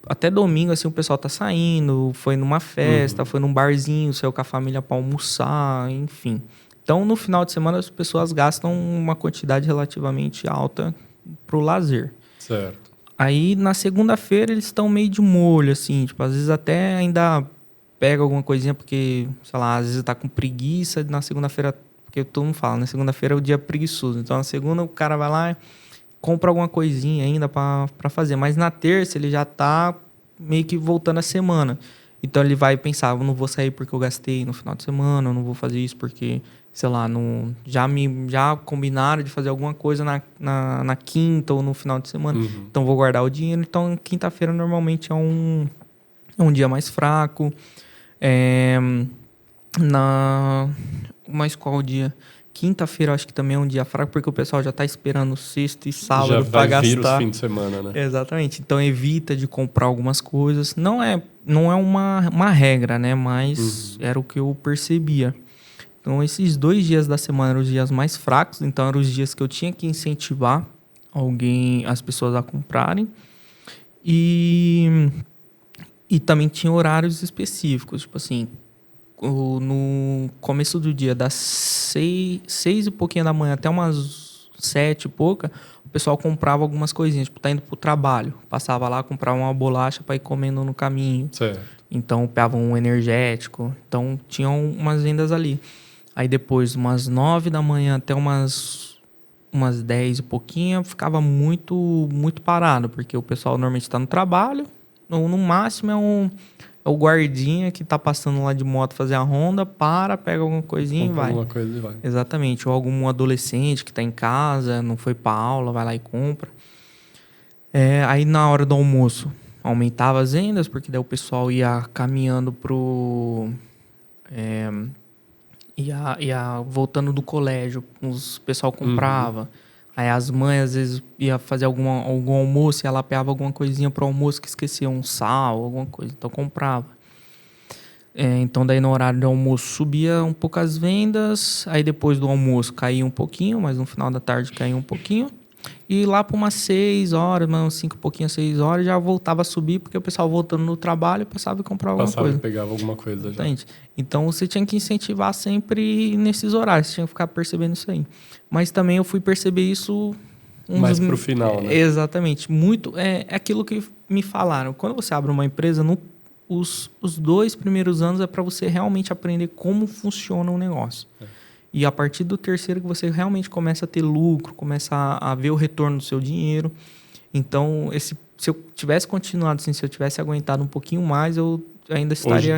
até domingo, assim, o pessoal tá saindo, foi numa festa, foi num barzinho, saiu com a família para almoçar, enfim. Então, no final de semana, as pessoas gastam uma quantidade relativamente alta pro lazer. Certo. Aí, na segunda-feira, eles estão meio de molho, assim, tipo, às vezes até ainda pega alguma coisinha, porque, sei lá, às vezes tá com preguiça, na segunda-feira, porque todo mundo fala, né? Segunda-feira é o dia preguiçoso. Então, na segunda, o cara vai lá... compra alguma coisinha ainda para fazer. Mas na terça ele já tá meio que voltando a semana. Então ele vai pensar, eu não vou sair porque eu gastei no final de semana, eu não vou fazer isso porque, sei lá, já combinaram de fazer alguma coisa na quinta ou no final de semana. Então vou guardar o dinheiro. Então quinta-feira normalmente é um dia mais fraco. Mas qual dia? Quinta-feira acho que também é um dia fraco, porque o pessoal já está esperando sexta e sábado para gastar. Já vai vir os fins de semana, né? Exatamente. Então evita de comprar algumas coisas. Não é uma regra, né? Mas era o que eu percebia. Então esses 2 dias da semana eram os dias mais fracos. Então eram os dias que eu tinha que incentivar as pessoas a comprarem. E também tinha horários específicos. Tipo assim, no começo do dia, das 6 e pouquinho da manhã até umas 7 e pouca, o pessoal comprava algumas coisinhas, tipo, tá indo pro trabalho, passava lá, comprava uma bolacha para ir comendo no caminho. Certo. Então, pegava um energético. Então, tinham umas vendas ali. Aí, depois, umas 9 da manhã até umas 10 e pouquinho, ficava muito, muito parado, porque o pessoal normalmente está no trabalho, ou no máximo é o guardinha que tá passando lá de moto fazer a ronda, pega alguma coisinha e vai. Alguma coisa e vai. Exatamente. Ou algum adolescente que tá em casa, não foi pra aula, vai lá e compra. Aí na hora do almoço, aumentava as vendas, porque daí o pessoal ia caminhando ia voltando do colégio, o pessoal comprava. Aí as mães, às vezes, ia fazer algum almoço e ela pegava alguma coisinha pro almoço que esquecia, um sal, alguma coisa. Então, comprava. Então, daí no horário do almoço subia um pouco as vendas. Aí, depois do almoço, caía um pouquinho, mas no final da tarde caía um pouquinho. E lá para umas 6 horas, umas 5 pouquinho, 6 horas, já voltava a subir, porque o pessoal voltando no trabalho passava e comprava alguma coisa. Passava e pegava alguma coisa já. Entende? Então, você tinha que incentivar sempre nesses horários, você tinha que ficar percebendo isso aí. Mas também eu fui perceber isso... mais pro final, né? Exatamente. Muito, é aquilo que me falaram. Quando você abre uma empresa, os 2 primeiros anos é para você realmente aprender como funciona o negócio. E a partir do terceiro que você realmente começa a ter lucro, começa a ver o retorno do seu dinheiro. Então, se eu tivesse continuado assim, se eu tivesse aguentado um pouquinho mais, eu ainda estaria...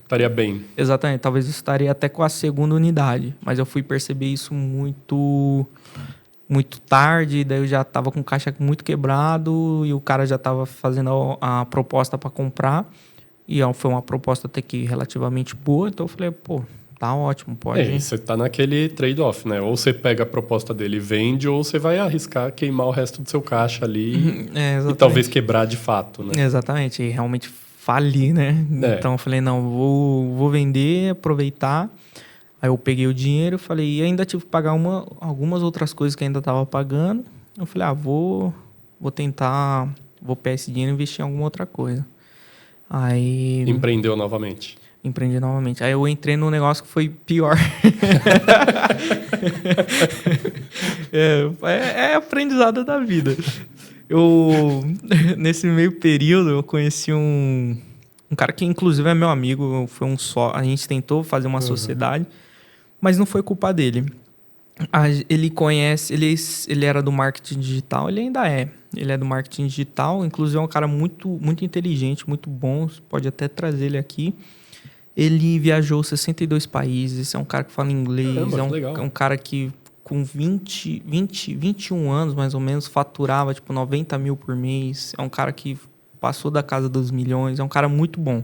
estaria bem. Exatamente. Talvez eu estaria até com a segunda unidade. Mas eu fui perceber isso muito tarde, daí eu já estava com o caixa muito quebrado e o cara já estava fazendo a proposta para comprar. E foi uma proposta até que relativamente boa, então eu falei, tá ótimo, pode ir. Você tá naquele trade-off, né? Ou você pega a proposta dele e vende, ou você vai arriscar queimar o resto do seu caixa ali e talvez quebrar de fato, né? Exatamente, e realmente falir, né? Então eu falei, não, vou vender, aproveitar. Aí eu peguei o dinheiro, falei, e ainda tive que pagar algumas outras coisas que ainda estava pagando. Eu falei, vou tentar, vou pegar esse dinheiro e investir em alguma outra coisa. Aí... Empreendeu novamente. Empreendi novamente. Aí eu entrei num negócio que foi pior. É aprendizado da vida. Nesse meio período, eu conheci um cara que, inclusive, é meu amigo. A gente tentou fazer uma sociedade, mas não foi culpa dele. Ele era do marketing digital, ele ainda é. Ele é do marketing digital, inclusive é um cara muito, muito inteligente, muito bom. Você pode até trazer ele aqui. Ele viajou 62 países, é um cara que fala inglês. Caramba, é um cara que com 21 anos, mais ou menos, faturava tipo 90 mil por mês. É um cara que passou da casa dos milhões, é um cara muito bom.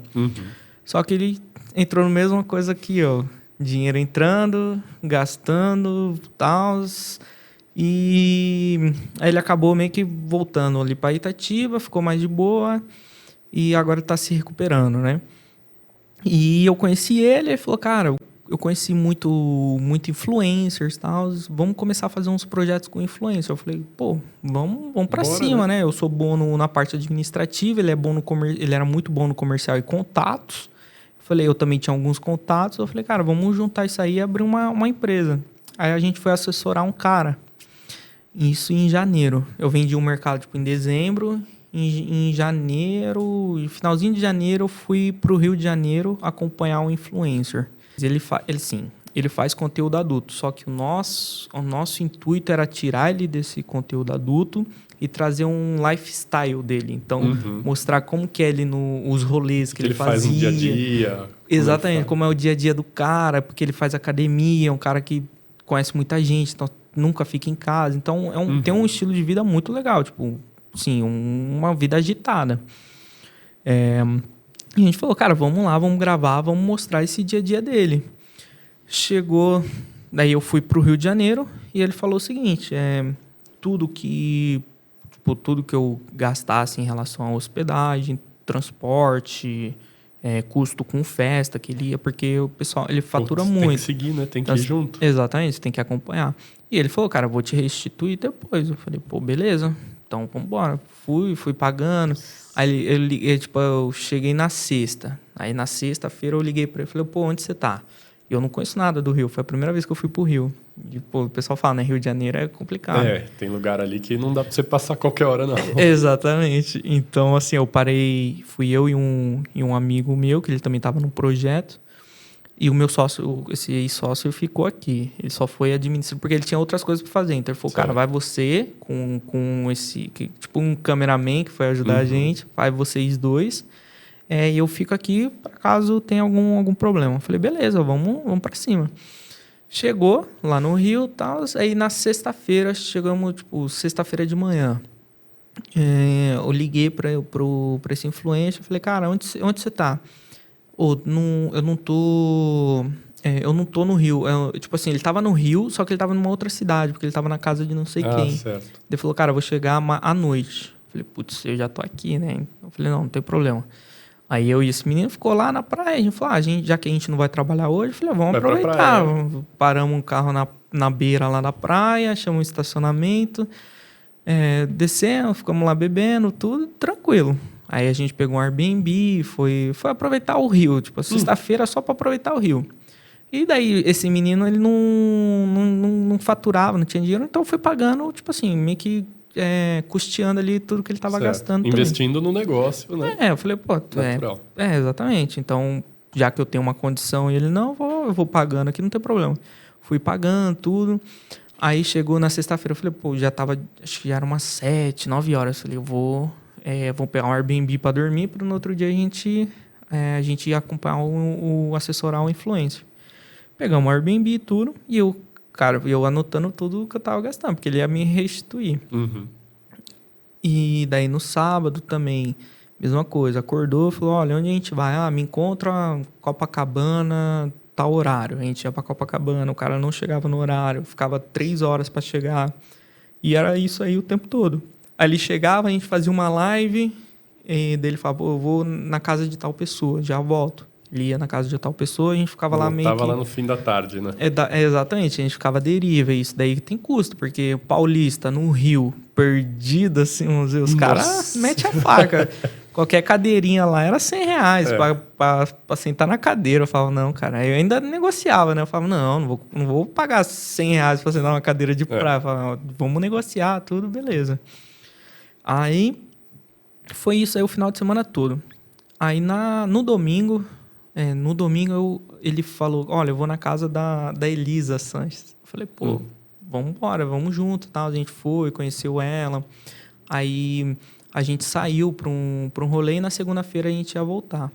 Só que ele entrou na mesma coisa aqui, ó. Dinheiro entrando, gastando, tal. E aí ele acabou meio que voltando ali para Itatiba, ficou mais de boa e agora está se recuperando, né? E eu conheci ele falou, cara, eu conheci muito influencers e tal, vamos começar a fazer uns projetos com influencer. Eu falei, pô, vamos para cima, né? Eu sou bom na parte administrativa, ele era muito bom no comercial e contatos. Falei, eu também tinha alguns contatos. Eu falei, cara, vamos juntar isso aí e abrir uma empresa. Aí a gente foi assessorar um cara. Isso em janeiro. Eu vendi um mercado em dezembro. Em janeiro, finalzinho de janeiro, eu fui para o Rio de Janeiro acompanhar um influencer. Ele faz conteúdo adulto. Só que o nosso intuito era tirar ele desse conteúdo adulto e trazer um lifestyle dele. Então, mostrar como que é ele os rolês que ele fazia. Faz no dia a dia. Exatamente, como é o dia a dia do cara, porque ele faz academia, é um cara que conhece muita gente, então nunca fica em casa. Então, tem um estilo de vida muito legal, tipo, sim, uma vida agitada. E a gente falou, cara, vamos lá, vamos gravar, vamos mostrar esse dia a dia dele. Chegou, daí eu fui pro Rio de Janeiro e ele falou o seguinte, tudo que eu gastasse em relação à hospedagem, transporte, custo com festa que ele ia, porque o pessoal, ele fatura muito. Tem que seguir, né? Tem que ir junto. Exatamente, você tem que acompanhar. E ele falou, cara, vou te restituir depois. Eu falei, pô, beleza, então vamos embora. Fui pagando. Aí eu cheguei na sexta. Aí na sexta-feira eu liguei pra ele e falei, pô, onde você tá? Eu não conheço nada do Rio, foi a primeira vez que eu fui pro Rio. E, pô, o pessoal fala, né, Rio de Janeiro é complicado. Tem lugar ali que não dá pra você passar qualquer hora, não. Exatamente. Então, assim, eu parei, fui eu e um amigo meu, que ele também tava no projeto, e o meu sócio, esse ex-sócio, ficou aqui. Ele só foi administrar, porque ele tinha outras coisas pra fazer. Então, ele falou, cara, vai você com esse, tipo um cameraman que foi ajudar a gente, vai vocês dois, e eu fico aqui para caso tenha algum problema. Eu falei, beleza, vamos para cima. Chegou lá no Rio e tal. Aí na sexta-feira, chegamos, sexta-feira de manhã. Eu liguei para esse influencer. Falei, cara, onde você tá? Eu não tô no Rio. Ele tava no Rio, só que ele tava numa outra cidade, porque ele tava na casa de não sei quem. Certo. Ele falou, cara, eu vou chegar à noite. Eu falei, putz, eu já tô aqui, né? Eu falei, não tem problema. Aí eu e esse menino ficou lá na praia. A gente falou, já que a gente não vai trabalhar hoje, eu falei, vamos aproveitar. Paramos um carro na beira lá da praia, chamamos um estacionamento, descemos, ficamos lá bebendo, tudo tranquilo. Aí a gente pegou um Airbnb, foi aproveitar o Rio. Sexta-feira só para aproveitar o Rio. E daí esse menino, ele não faturava, não tinha dinheiro, então foi pagando, meio que custeando ali tudo que ele estava gastando. Investindo também. No negócio, né? Eu falei, pô, natural. Exatamente. Então, já que eu tenho uma condição e ele não, eu vou pagando aqui, não tem problema. Fui pagando tudo. Aí chegou na sexta-feira, eu falei, pô, acho que já era umas 7, 9 horas. Eu falei, eu vou pegar um Airbnb para dormir, para no outro dia a gente ia acompanhar assessorar o influencer. Pegamos o Airbnb e tudo, e eu anotando tudo que eu tava gastando, porque ele ia me restituir. E daí no sábado também, mesma coisa. Acordou, falou, olha, onde a gente vai? Me encontra Copacabana, tal horário. A gente ia pra Copacabana, o cara não chegava no horário, ficava 3 horas para chegar. E era isso aí o tempo todo. Aí ele chegava, a gente fazia uma live, e dele falava, eu vou na casa de tal pessoa, já volto. Ele ia na casa de tal pessoa, a gente ficava lá meio que... lá no fim da tarde, né? Exatamente, a gente ficava à deriva. E isso daí tem custo, porque paulista, no Rio, perdido, assim, os caras metem a faca. Qualquer cadeirinha lá era R$100 pra sentar na cadeira. Eu falava, não, cara. Aí eu ainda negociava, né? Eu falava, não vou pagar R$100 pra sentar numa cadeira de praia. Eu falava, vamos negociar, tudo, beleza. Aí, foi isso aí o final de semana todo. Aí, no domingo, ele falou, olha, eu vou na casa da Elisa Sanches. Eu falei, pô, vamos embora, vamos junto, tal. A gente foi, conheceu ela. Aí, a gente saiu para um rolê e na segunda-feira a gente ia voltar.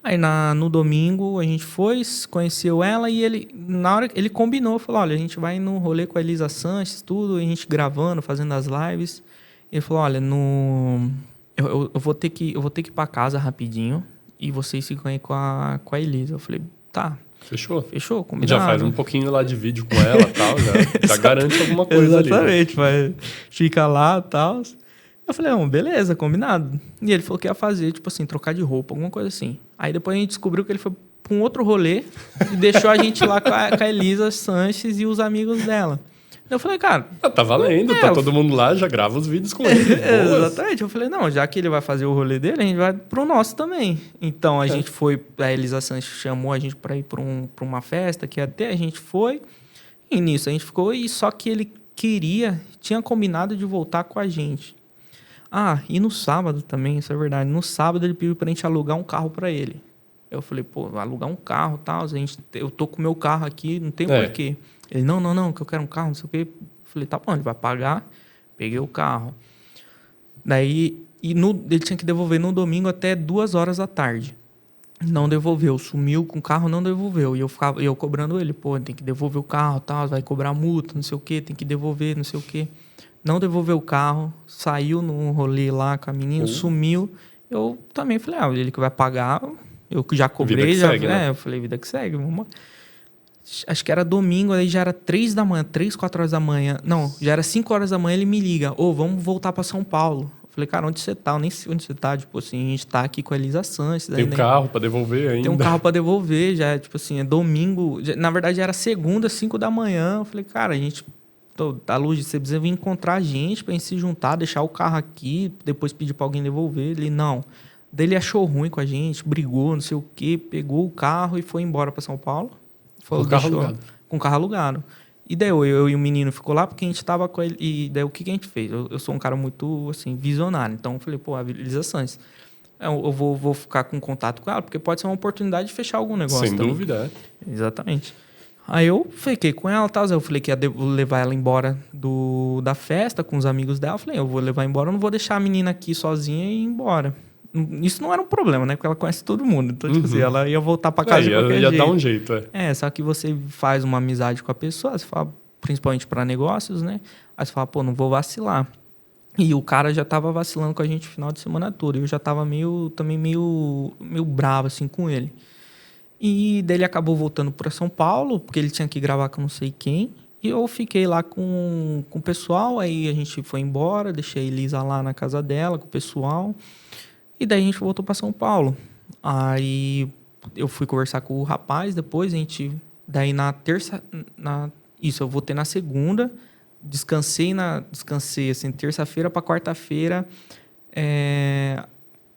Aí, no domingo, a gente foi, conheceu ela e ele, na hora ele combinou, falou, olha, a gente vai no rolê com a Elisa Sanches, tudo, a gente gravando, fazendo as lives. Ele falou, olha, eu vou ter que ir para casa rapidinho e vocês ficam aí com a Elisa. Eu falei, tá. Fechou, combinado. Já faz um pouquinho lá de vídeo com ela e tal, já garante alguma coisa ali. Exatamente, fica lá e tal. Eu falei, beleza, combinado. E ele falou que ia fazer, tipo assim, trocar de roupa, alguma coisa assim. Aí depois a gente descobriu que ele foi para um outro rolê e deixou a gente lá com a Elisa Sanches e os amigos dela. Eu falei, cara... tá valendo, tá todo mundo lá, já grava os vídeos com ele. Exatamente. Eu falei, não, já que ele vai fazer o rolê dele, a gente vai pro nosso também. Então, a gente foi... A Elisa Sanches chamou a gente para ir para uma festa, que até a gente foi. E nisso, a gente ficou... E só que ele tinha combinado de voltar com a gente. E no sábado também, isso é verdade. No sábado, ele pediu pra gente alugar um carro para ele. Eu falei, pô, alugar um carro e tal. Eu tô com o meu carro aqui, não tem porquê. Ele, não, que eu quero um carro, não sei o quê. Eu falei, tá bom, ele vai pagar. Peguei o carro. Daí, ele tinha que devolver no domingo até 2h da tarde. Não devolveu, sumiu com o carro, não devolveu. E eu cobrando ele, pô, tem que devolver o carro, tal, vai cobrar multa, não sei o quê, tem que devolver, não sei o quê. Não devolveu o carro, saiu no rolê lá com a menina, sumiu. Eu também falei, ele que vai pagar, eu já cobrei. Vida que segue, né? Eu falei, vida que segue, vamos. Acho que era domingo, aí já era 3, 4 horas da manhã. Não, já era 5 horas da manhã, ele me liga. Vamos voltar para São Paulo. Eu falei, cara, onde você tá? Eu nem sei onde você tá. Tipo assim, a gente tá aqui com a Elisa Sanches. Tem um carro para devolver ainda. Tem um carro para devolver, já, tipo assim, é domingo. Na verdade, era segunda, 5 da manhã. Eu falei, cara, a gente... Da luz, você precisa vir encontrar a gente pra gente se juntar, deixar o carro aqui, depois pedir pra alguém devolver. Ele, não. Daí ele achou ruim com a gente, brigou, não sei o quê, pegou o carro e foi embora pra São Paulo. Com o carro alugado. Com o carro alugado. E daí eu e o menino ficou lá porque a gente tava com ele. E daí o que a gente fez? Eu sou um cara muito, assim, visionário. Então eu falei, pô, a Elisa Sanches, eu vou ficar com contato com ela, porque pode ser uma oportunidade de fechar algum negócio. Sem dúvida, Exatamente. Aí eu fiquei com ela, tal. Eu falei que ia levar ela embora da festa com os amigos dela. Eu falei, eu vou levar embora, eu não vou deixar a menina aqui sozinha e ir embora. Isso não era um problema, né? Porque ela conhece todo mundo. Então, tipo assim, ela ia voltar pra casa de qualquer jeito. Ia dar um jeito, só que você faz uma amizade com a pessoa, você fala, principalmente para negócios, né? Aí você fala, pô, não vou vacilar. E o cara já tava vacilando com a gente o final de semana todo. Eu já tava meio bravo, assim, com ele. E daí ele acabou voltando para São Paulo, porque ele tinha que gravar com não sei quem. E eu fiquei lá com o pessoal, aí a gente foi embora, deixei a Elisa lá na casa dela com o pessoal. E daí a gente voltou para São Paulo. Aí eu fui conversar com o rapaz depois, daí na terça... eu voltei na segunda, descansei assim, terça-feira para quarta-feira.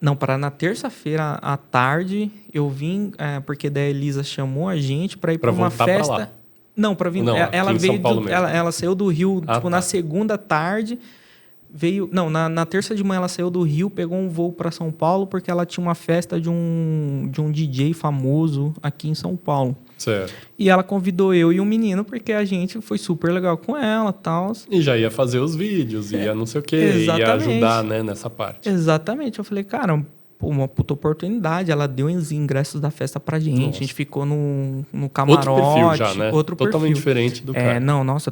Na terça-feira à tarde eu vim, porque daí a Elisa chamou a gente para ir para uma festa. Pra lá. Não, para vir. Não, ela veio ela saiu do Rio, na segunda tarde. Na terça de manhã ela saiu do Rio, pegou um voo para São Paulo porque ela tinha uma festa de um DJ famoso aqui em São Paulo. Certo. E ela convidou eu e um menino porque a gente foi super legal com ela, tal. E já ia fazer os vídeos, ia não sei o quê, ia ajudar, né, nessa parte. Exatamente. Eu falei, cara, uma puta oportunidade. Ela deu os ingressos da festa pra gente. Nossa. A gente ficou no camarote. Outro perfil já, né? Totalmente diferente do cara.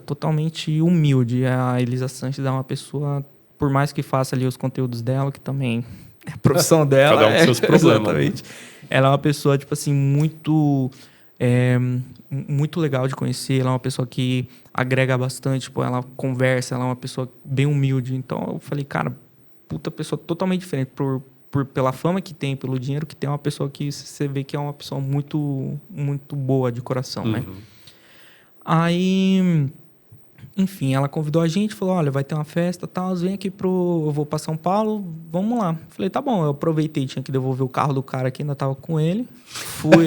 Totalmente humilde. A Elisa Sanches é uma pessoa, por mais que faça ali os conteúdos dela, que também é a profissão dela. Cada um com seus problemas. Exatamente. Né? Ela é uma pessoa, tipo assim, muito legal de conhecer. Ela é uma pessoa que agrega bastante. Ela conversa, ela é uma pessoa bem humilde. Então, eu falei, cara, puta pessoa totalmente diferente. Pela fama que tem, pelo dinheiro que tem, é uma pessoa que você vê que é uma pessoa muito, muito boa de coração, né? Aí Enfim, ela convidou a gente, falou, olha, vai ter uma festa, tal, vem aqui eu vou pra São Paulo, vamos lá. Falei, tá bom, eu aproveitei, tinha que devolver o carro do cara que ainda tava com ele. Fui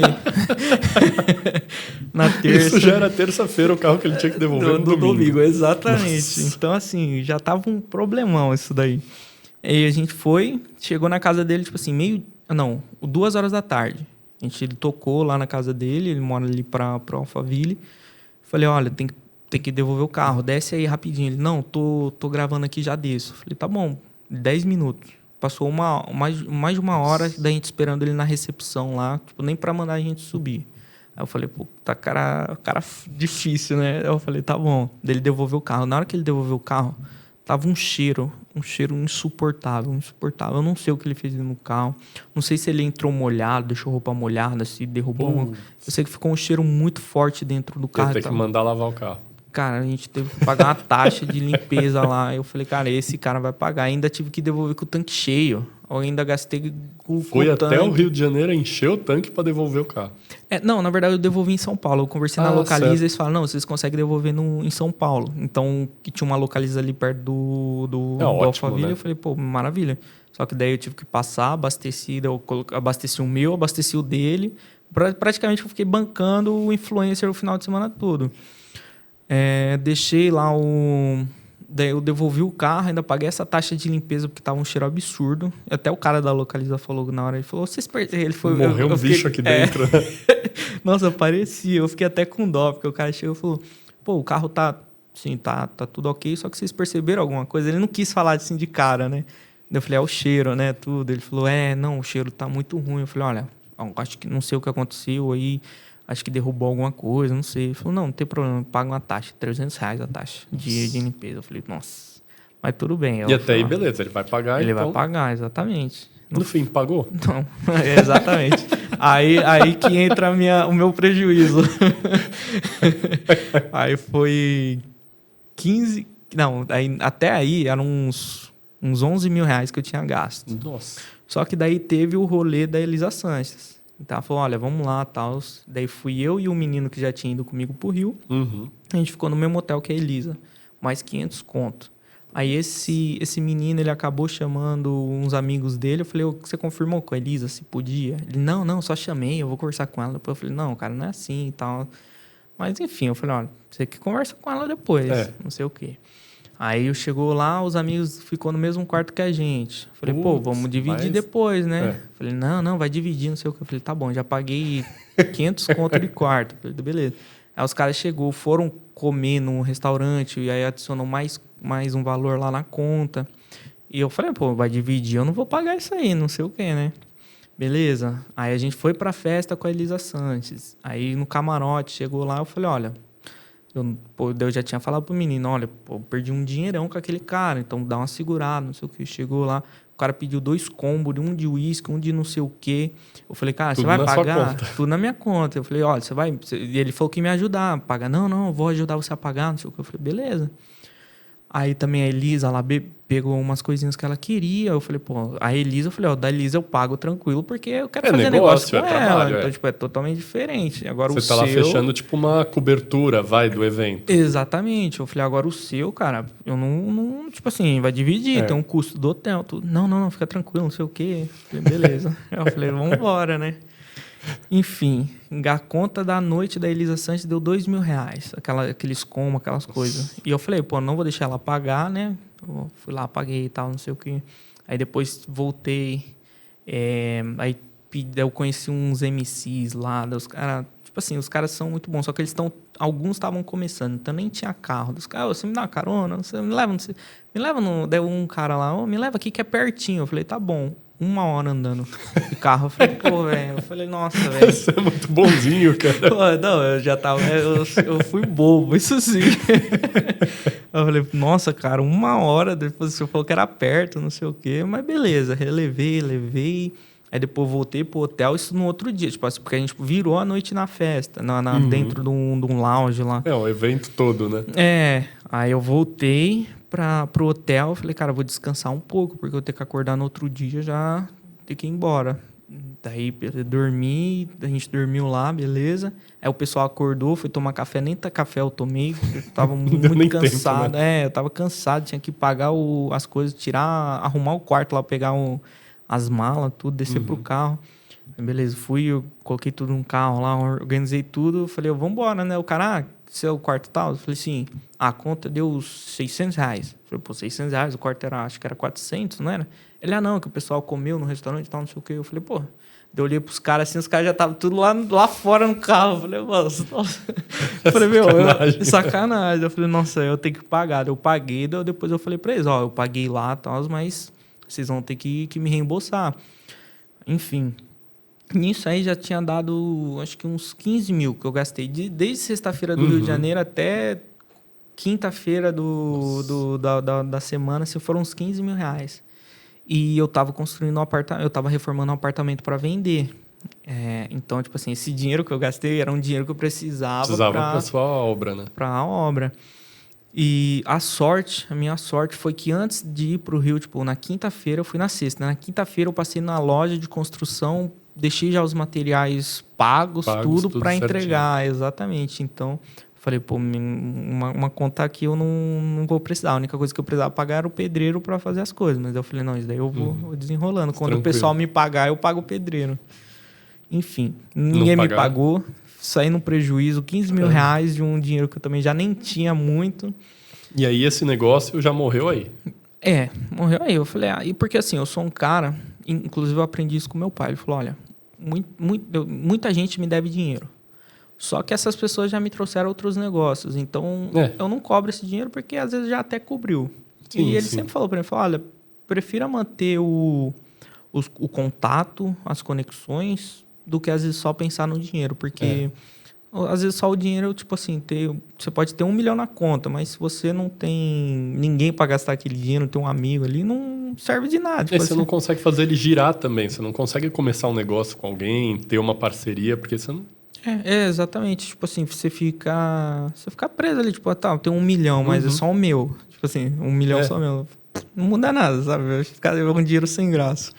na terça. Isso já era terça-feira, o carro que ele tinha que devolver no domingo. Exatamente. Nossa. Então, assim, já tava um problemão isso daí. Aí a gente foi, chegou na casa dele, tipo assim, 2 horas da tarde. Ele tocou lá na casa dele, ele mora ali pra Alphaville. Falei, olha, tem que devolver o carro, desce aí rapidinho. Ele, não, tô gravando aqui, já desço. Falei, tá bom, 10 minutos. Passou mais de uma hora da gente esperando ele na recepção lá, tipo, nem pra mandar a gente subir. Aí eu falei, pô, tá cara difícil, né? Aí eu falei, tá bom. Daí ele devolveu o carro. Na hora que ele devolveu o carro, tava um cheiro insuportável. Eu não sei o que ele fez no carro. Não sei se ele entrou molhado, deixou roupa molhada, se derrubou. Eu sei que ficou um cheiro muito forte dentro do carro. Ia ter que mandar lavar o carro. Cara, a gente teve que pagar uma taxa de limpeza lá. Eu falei, cara, esse cara vai pagar. Ainda tive que devolver com o tanque cheio. Eu ainda gastei com Foi o tanque. até o Rio de Janeiro, encheu o tanque para devolver o carro. Não, na verdade eu devolvi em São Paulo. Eu conversei na Localiza certo. e eles falaram, não, vocês conseguem devolver em São Paulo. Então, que tinha uma Localiza ali perto do Alphaville. Né? Eu falei, pô, maravilha. Só que daí eu tive que passar, abasteci o meu, abasteci o dele. Praticamente eu fiquei bancando o influencer o final de semana todo. Deixei lá Daí eu devolvi o carro, ainda paguei essa taxa de limpeza porque tava um cheiro absurdo. Até o cara da Localiza falou na hora, ele falou, ele foi... Morreu um bicho aqui dentro. Nossa, parecia. Eu fiquei até com dó, porque o cara chegou e falou, pô, o carro tá tudo ok, só que vocês perceberam alguma coisa? Ele não quis falar assim de cara, né? Eu falei, o cheiro, né, tudo. Ele falou, não, o cheiro tá muito ruim. Eu falei, olha, acho que não sei o que aconteceu aí, acho que derrubou alguma coisa, não sei. Ele falou, não tem problema, paga uma taxa, R$300 a taxa de limpeza. Eu falei, nossa, mas tudo bem. E até aí, beleza, ele vai pagar, Ele então... vai pagar, exatamente. No fim, pagou? Não, exatamente. aí que entra o meu prejuízo. Aí foi 15... Não, até aí eram uns 11 mil reais que eu tinha gasto. Nossa. Só que daí teve o rolê da Elisa Sanches. Então ela falou, olha, vamos lá, tal. Daí fui eu e o menino que já tinha ido comigo pro Rio. Uhum. A gente ficou no mesmo hotel que a Elisa. Mais 500 conto. Aí esse menino, ele acabou chamando uns amigos dele. Eu falei, você confirmou com a Elisa se podia? Ele, não, só chamei, eu vou conversar com ela. Depois eu falei, não, cara, não é assim e tal. Mas enfim, eu falei, olha, você que conversa com ela depois, não sei o quê. Aí chegou lá, os amigos ficou no mesmo quarto que a gente. Falei, pô, vamos dividir depois, né? Falei, não, vai dividir, não sei o que. Eu falei, tá bom, já paguei 500 conto de quarto. Falei, beleza. Aí os caras foram comer num restaurante e aí adicionou mais um valor lá na conta. E eu falei, pô, vai dividir, eu não vou pagar isso aí, não sei o que, né? Beleza. Aí a gente foi pra festa com a Elisa Sanches. Aí no camarote, chegou lá, eu falei, olha... Eu já tinha falado pro menino, olha, eu perdi um dinheirão com aquele cara, então dá uma segurada, não sei o que. Chegou lá, o cara pediu 2 combos, um de uísque, um de não sei o que. Eu falei, cara, você vai pagar? Tudo na minha conta. Eu falei, olha, você vai... E ele falou que ia me ajudar a pagar. Não, eu vou ajudar você a pagar, não sei o que. Eu falei, beleza. Aí também a Elisa, ela pegou umas coisinhas que ela queria. Eu falei, pô, a Elisa, eu falei, da Elisa eu pago tranquilo, porque eu quero fazer negócio com ela. Trabalho, então, tipo, é totalmente diferente. Agora você tá lá fechando, tipo, uma cobertura, do evento. Exatamente. Eu falei, agora o seu, cara, eu não tipo assim, vai dividir, tem um custo do hotel, tudo. Não, fica tranquilo, não sei o quê. Eu falei, beleza. Eu falei, vamos embora, né? Enfim, a conta da noite da Elisa Sanches deu R$2.000. Aqueles combos, aquelas coisas. E eu falei, pô, não vou deixar ela pagar, né? Eu fui lá, paguei e tal, não sei o quê. Aí depois voltei. Aí eu conheci uns MCs lá. Os caras, tipo assim, os caras são muito bons. Só que alguns estavam começando, então nem tinha carro. Os caras, você me dá uma carona? Você me leva? Me leva no... Deu um cara lá, me leva aqui que é pertinho. Eu falei, tá bom. 1 hora andando de carro. Eu falei, pô, velho. Eu falei, nossa, velho. Você é muito bonzinho, cara. Pô, não, eu já tava... Eu fui bobo, isso sim. Eu falei, nossa, cara, 1 hora. Depois você falou que era perto, não sei o quê. Mas beleza, levei. Aí depois voltei pro hotel, isso no outro dia. Tipo assim, porque a gente virou a noite na festa, dentro de um lounge lá. O evento todo, né? Aí eu voltei pro hotel, falei, cara, vou descansar um pouco, porque eu tenho que acordar no outro dia já ter que ir embora. Daí dormi, a gente dormiu lá, beleza. Aí o pessoal acordou, foi tomar café, nem café eu tomei, eu tava muito cansado. Tempo, né? Eu tava cansado, tinha que pagar as coisas, arrumar o quarto lá, pegar as malas, tudo, descer pro carro. Aí, beleza, eu coloquei tudo no carro lá, organizei tudo, falei, vambora, né? O cara, seu quarto tal? Eu falei assim, a conta deu R$600. Eu falei, pô, R$600, o quarto acho que era 400, não era? Ele, não, que o pessoal comeu no restaurante e tal, não sei o quê. Eu falei, pô... Eu olhei pros caras assim, os caras já estavam tudo lá fora no carro. Eu falei, nossa. Eu falei, sacanagem. Eu falei, nossa, eu tenho que pagar. Eu paguei, depois eu falei pra eles, eu paguei lá e tal, mas vocês vão ter que me reembolsar. Enfim, nisso aí já tinha dado, acho que uns 15 mil que eu gastei. Desde sexta-feira do Rio de Janeiro até quinta-feira da semana, se foram uns 15 mil reais. E eu tava construindo eu tava reformando um apartamento para vender. Então, tipo assim, esse dinheiro que eu gastei era um dinheiro que eu precisava pra sua obra, né? Pra obra. E a minha sorte foi que antes de ir pro Rio, tipo, na quinta-feira, eu fui na sexta. Na quinta-feira eu passei na loja de construção, deixei já os materiais pagos tudo para entregar. Exatamente. Então... Falei, pô, uma conta aqui eu não vou precisar. A única coisa que eu precisava pagar era o pedreiro para fazer as coisas. Mas eu falei, não, isso daí eu vou desenrolando. Quando o pessoal me pagar, eu pago o pedreiro. Enfim, ninguém me pagou. Saí no prejuízo, 15 mil reais de um dinheiro que eu também já nem tinha muito. E aí esse negócio já morreu aí? Morreu aí. Eu falei, e porque assim, eu sou um cara... Inclusive eu aprendi isso com meu pai. Ele falou, olha, muita gente me deve dinheiro. Só que essas pessoas já me trouxeram outros negócios. Então, eu não cobro esse dinheiro porque às vezes já até cobriu. Sim, e ele sempre falou para mim, olha, prefira manter o contato, as conexões, do que às vezes só pensar no dinheiro. Porque às vezes só o dinheiro, tipo assim, você pode ter 1 milhão na conta, mas se você não tem ninguém para gastar aquele dinheiro, não tem um amigo ali, não serve de nada. Tipo você não consegue fazer ele girar também. Você não consegue começar um negócio com alguém, ter uma parceria, porque você não... exatamente. Tipo assim, você fica preso ali, tipo, tem 1 milhão, mas é só o meu. Tipo assim, 1 milhão só meu. Não muda nada, sabe? Ficar um dinheiro sem graça.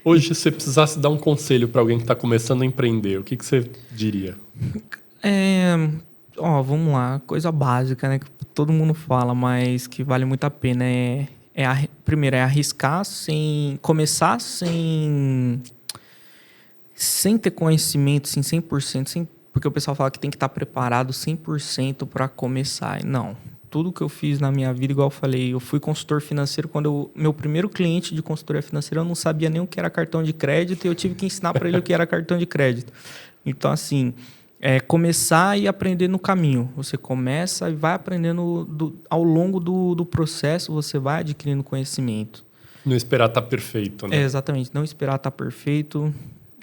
Hoje, se você precisasse dar um conselho para alguém que está começando a empreender, o que você diria? Vamos lá. Coisa básica, né? Que todo mundo fala, mas que vale muito a pena. Primeiro, é arriscar começar sem ter conhecimento, assim, 100%, porque o pessoal fala que tem que estar preparado 100% para começar. Não. Tudo que eu fiz na minha vida, igual eu falei, eu fui consultor financeiro. Meu primeiro cliente de consultoria financeira, eu não sabia nem o que era cartão de crédito e eu tive que ensinar para ele o que era cartão de crédito. Então, assim, começar e aprender no caminho. Você começa e vai aprendendo ao longo do processo, você vai adquirindo conhecimento. Não esperar estar perfeito, né? Exatamente. Não esperar estar perfeito.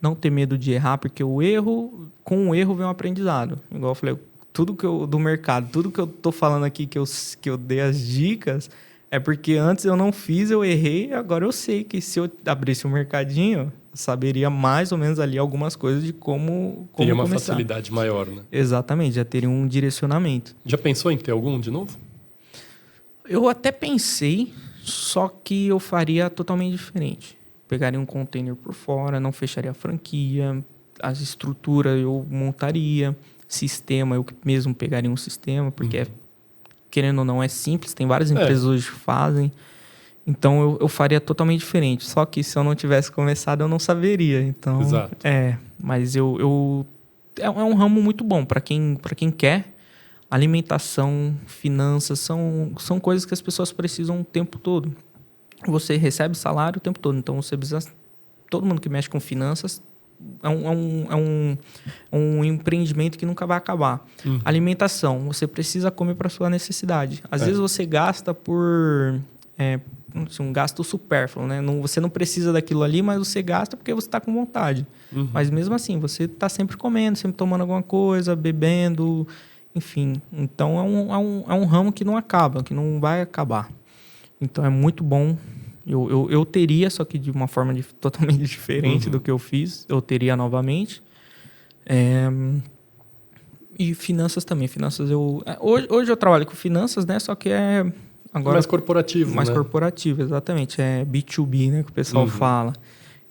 Não ter medo de errar, porque com o erro vem um aprendizado. Igual eu falei, do mercado, tudo que eu tô falando aqui, que eu dei as dicas, é porque antes eu não fiz, eu errei, agora eu sei que se eu abrisse um mercadinho, eu saberia mais ou menos ali algumas coisas de como teria uma começar. Facilidade maior, né? Exatamente, já teria um direcionamento. Já pensou em ter algum de novo? Eu até pensei, só que eu faria totalmente diferente. Pegaria um container por fora, não fecharia a franquia, as estruturas eu montaria, sistema, eu mesmo pegaria um sistema, porque, querendo ou não, é simples, tem várias empresas hoje que fazem, então eu faria totalmente diferente, só que se eu não tivesse começado, eu não saberia, então... Exato. Mas é um ramo muito bom para quem quer. Alimentação, finanças, são coisas que as pessoas precisam o tempo todo. Você recebe salário o tempo todo, então você precisa... Todo mundo que mexe com finanças é um empreendimento que nunca vai acabar. Alimentação, você precisa comer para sua necessidade. Às vezes você gasta por um gasto supérfluo, né? Você não precisa daquilo ali, mas você gasta porque você está com vontade. Mas mesmo assim, você está sempre comendo, sempre tomando alguma coisa, bebendo, enfim. Então é um ramo que não acaba, que não vai acabar. Então é muito bom. Eu teria, só que de uma forma totalmente diferente do que eu fiz. Eu teria novamente. E finanças também. Finanças hoje eu trabalho com finanças, né? Só que agora mais corporativo, mais né? corporativo, exatamente. É B2B, né? Que o pessoal fala.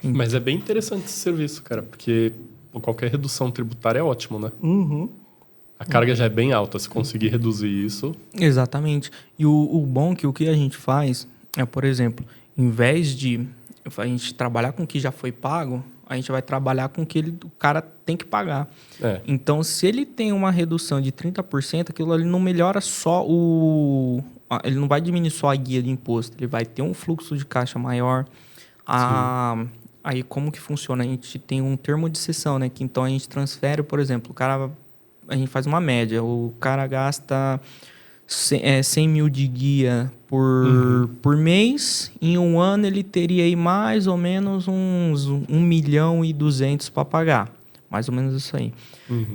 Mas é bem interessante esse serviço, cara, porque qualquer redução tributária é ótimo, né? A carga já é bem alta, se conseguir reduzir isso... Exatamente. E o bom é que o que a gente faz é, por exemplo, em vez de a gente trabalhar com o que já foi pago, a gente vai trabalhar com o que o cara tem que pagar. Então, se ele tem uma redução de 30%, aquilo ali não melhora só ele não vai diminuir só a guia de imposto, ele vai ter um fluxo de caixa maior. Aí, como que funciona? A gente tem um termo de cessão, né? Que então a gente transfere, por exemplo, a gente faz uma média. O cara gasta 100 mil de guia por mês. Em um ano, ele teria aí mais ou menos uns 1.200.000 para pagar. Mais ou menos isso aí.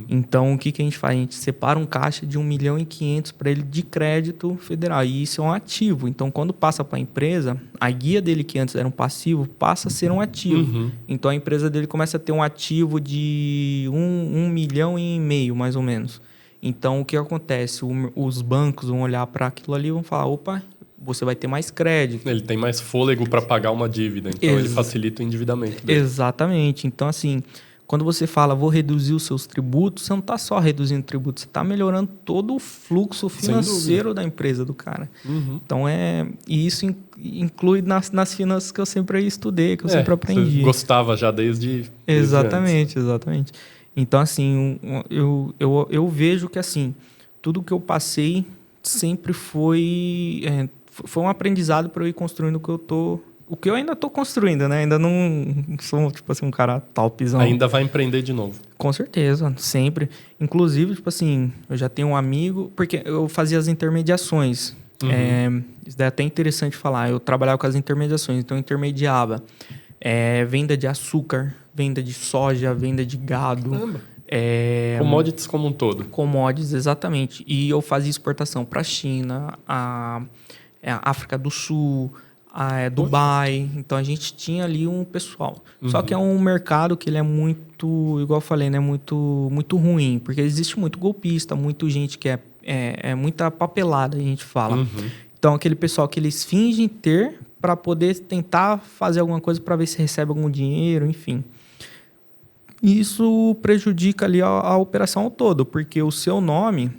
Então, o que a gente faz? A gente separa um caixa de 1.500.000 para ele de crédito federal. E isso é um ativo. Então, quando passa para a empresa, a guia dele, que antes era um passivo, passa a ser um ativo. Então, a empresa dele começa a ter um ativo de 1,5 milhão, mais ou menos. Então, o que acontece? Os bancos vão olhar para aquilo ali e vão falar, opa, você vai ter mais crédito. Ele tem mais fôlego para pagar uma dívida. Então, ele facilita o endividamento dele. Exatamente. Então, assim... Quando você fala, vou reduzir os seus tributos, você não está só reduzindo tributos, você está melhorando todo o fluxo financeiro da empresa do cara. Então, e isso inclui nas finanças que eu sempre estudei, que eu sempre aprendi. Você gostava já desde Exatamente, antes. Exatamente. Então, assim, eu vejo que, assim, tudo que eu passei sempre foi um aprendizado para eu ir construindo o que eu ainda estou construindo, né? Ainda não sou, tipo assim, um cara topzão. Ainda vai empreender de novo. Com certeza, sempre. Inclusive, tipo assim, eu já tenho um amigo... Porque eu fazia as intermediações. Isso daí é até interessante falar. Eu trabalhava com as intermediações. Então, eu intermediava venda de açúcar, venda de soja, venda de gado. Commodities como um todo. Commodities, exatamente. E eu fazia exportação para a China, a África do Sul... Dubai. Então, a gente tinha ali um pessoal. Só que é um mercado que ele é muito, igual eu falei, né? Muito, muito ruim. Porque existe muito golpista, muita gente que é muita papelada, a gente fala. Então, aquele pessoal que eles fingem ter para poder tentar fazer alguma coisa para ver se recebe algum dinheiro, enfim. Isso prejudica ali a operação toda, porque o seu nome,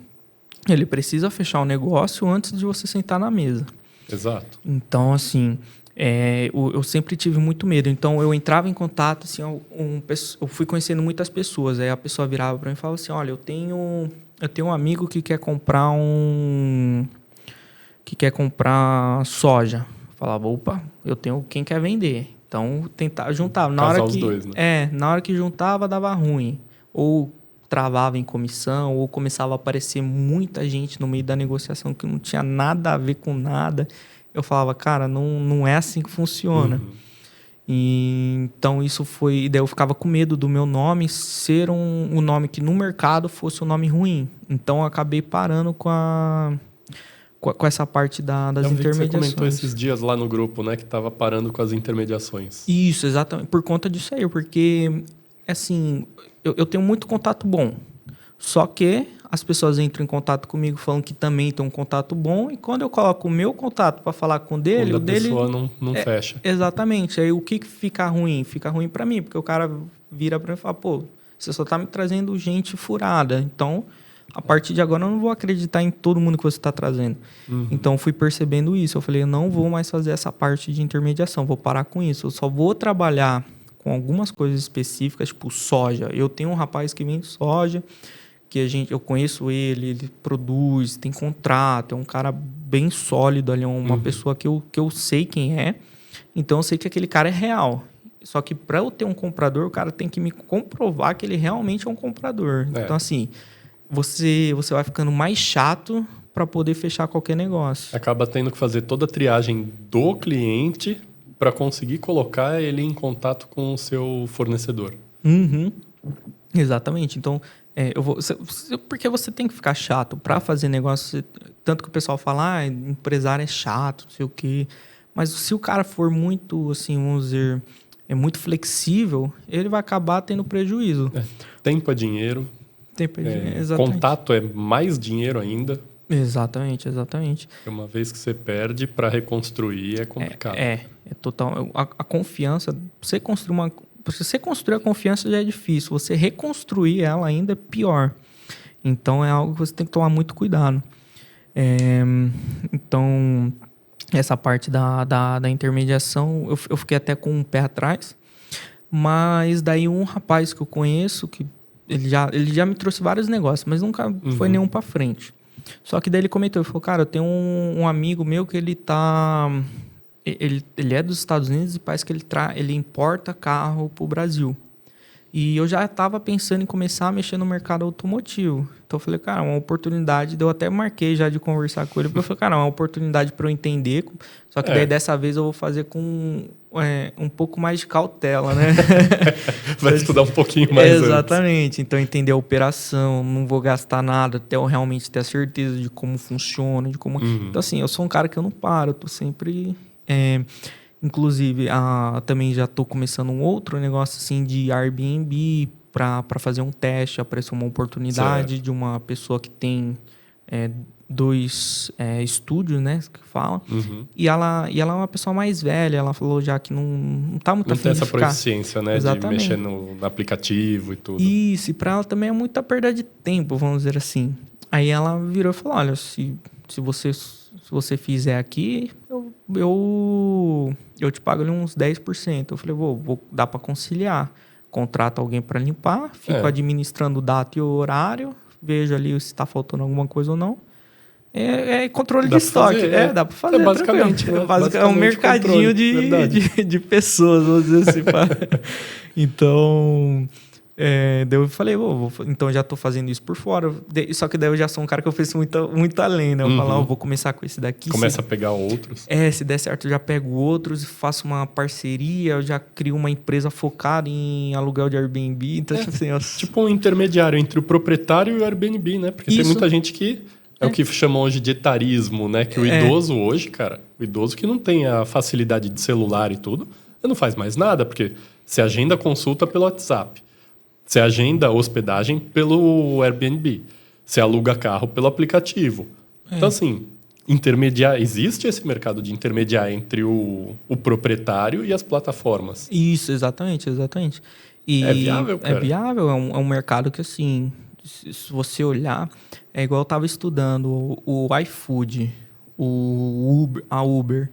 ele precisa fechar o negócio antes de você sentar na mesa. Exato. Então, assim, eu sempre tive muito medo. Então, eu entrava em contato, assim, eu fui conhecendo muitas pessoas. Aí a pessoa virava para mim e falava assim, olha, eu tenho um amigo que quer comprar soja. Eu falava, opa, eu tenho quem quer vender. Então, tentar juntar. Os dois, né? Na hora que juntava, dava ruim. Ou travava em comissão, ou começava a aparecer muita gente no meio da negociação que não tinha nada a ver com nada. Eu falava, cara, não é assim que funciona. Então, isso foi... E daí eu ficava com medo do meu nome ser um nome que no mercado fosse um nome ruim. Então, eu acabei parando com essa parte das intermediações. Você comentou esses dias lá no grupo, né? Que estava parando com as intermediações. Isso, exatamente. Por conta disso aí, porque, assim... Eu tenho muito contato bom, só que as pessoas entram em contato comigo falando que também tem um contato bom, e quando eu coloco o meu contato para falar com o dele... A pessoa não fecha. Exatamente. Aí o que fica ruim? Fica ruim para mim, porque o cara vira para mim e fala, pô, você só está me trazendo gente furada, então a partir de agora eu não vou acreditar em todo mundo que você está trazendo. Então fui percebendo isso, eu falei, eu não vou mais fazer essa parte de intermediação, vou parar com isso, eu só vou trabalhar com algumas coisas específicas, tipo soja. Eu tenho um rapaz que vende soja, que eu conheço ele produz, tem contrato, é um cara bem sólido ali, é uma pessoa que eu sei quem é, então eu sei que aquele cara é real. Só que para eu ter um comprador, o cara tem que me comprovar que ele realmente é um comprador. Então, assim, você vai ficando mais chato para poder fechar qualquer negócio. Acaba tendo que fazer toda a triagem do cliente para conseguir colocar ele em contato com o seu fornecedor. Exatamente. Então, porque você tem que ficar chato para fazer negócio. Tanto que o pessoal fala, empresário é chato, não sei o quê. Mas se o cara for muito, assim, vamos dizer, muito flexível, ele vai acabar tendo prejuízo. Tempo é dinheiro. Tempo é dinheiro, exatamente. Contato é mais dinheiro ainda. Exatamente, exatamente. Uma vez que você perde, para reconstruir é complicado. É total. A confiança, você construir a confiança já é difícil, você reconstruir ela ainda é pior. Então é algo que você tem que tomar muito cuidado. Então, essa parte da intermediação, eu fiquei até com um pé atrás, mas daí um rapaz que eu conheço, que ele já me trouxe vários negócios, mas nunca foi nenhum para frente. Só que daí ele comentou, ele falou, cara, eu tenho um amigo meu que ele é dos Estados Unidos e parece que ele importa carro pro Brasil. E eu já estava pensando em começar a mexer no mercado automotivo. Então eu falei, cara, uma oportunidade, eu até marquei já de conversar com ele, porque eu falei, cara, uma oportunidade para eu entender, só que daí dessa vez eu vou fazer com um pouco mais de cautela, né? Vai estudar um pouquinho mais Exatamente. Então entender a operação, não vou gastar nada até eu realmente ter a certeza de como funciona, de como... Então assim, eu sou um cara que eu não paro, eu tô sempre... Inclusive, também já estou começando um outro negócio assim de Airbnb para fazer um teste, apareceu uma oportunidade de uma pessoa que tem 2 estúdios, né, que fala. E ela é uma pessoa mais velha, ela falou já que não tá muito afim de ficar. Não tem essa proficiência, né, Exatamente. De mexer no aplicativo e tudo. Isso, e para ela também é muita perda de tempo, vamos dizer assim. Aí ela virou e falou, olha, se você fizer aqui, eu te pago ali uns 10%. Eu falei, vou dar para conciliar. Contrato alguém para limpar, fico administrando data e horário, vejo ali se está faltando alguma coisa ou não. É controle de estoque. Dá para fazer. Basicamente. É um mercadinho de pessoas, vamos dizer assim. Então... daí eu falei, então já tô fazendo isso por fora. Só que daí eu já sou um cara que eu fiz muito além, né? Eu falo, vou começar com esse daqui. Começa a pegar outros. Se der certo eu já pego outros, faço uma parceria, eu já crio uma empresa focada em aluguel de Airbnb. Então, assim, tipo um intermediário entre o proprietário e o Airbnb, né? Porque tem muita gente que o que chamam hoje de etarismo, né? Que o idoso hoje, cara, o idoso que não tem a facilidade de celular e tudo, ele não faz mais nada, porque você agenda consulta pelo WhatsApp. Você agenda hospedagem pelo Airbnb. Você aluga carro pelo aplicativo. Então, assim, existe esse mercado de intermediar entre o proprietário e as plataformas. Isso, exatamente. E é viável, cara? É viável, é um mercado que, assim, se você olhar, é igual eu estava estudando o iFood, a Uber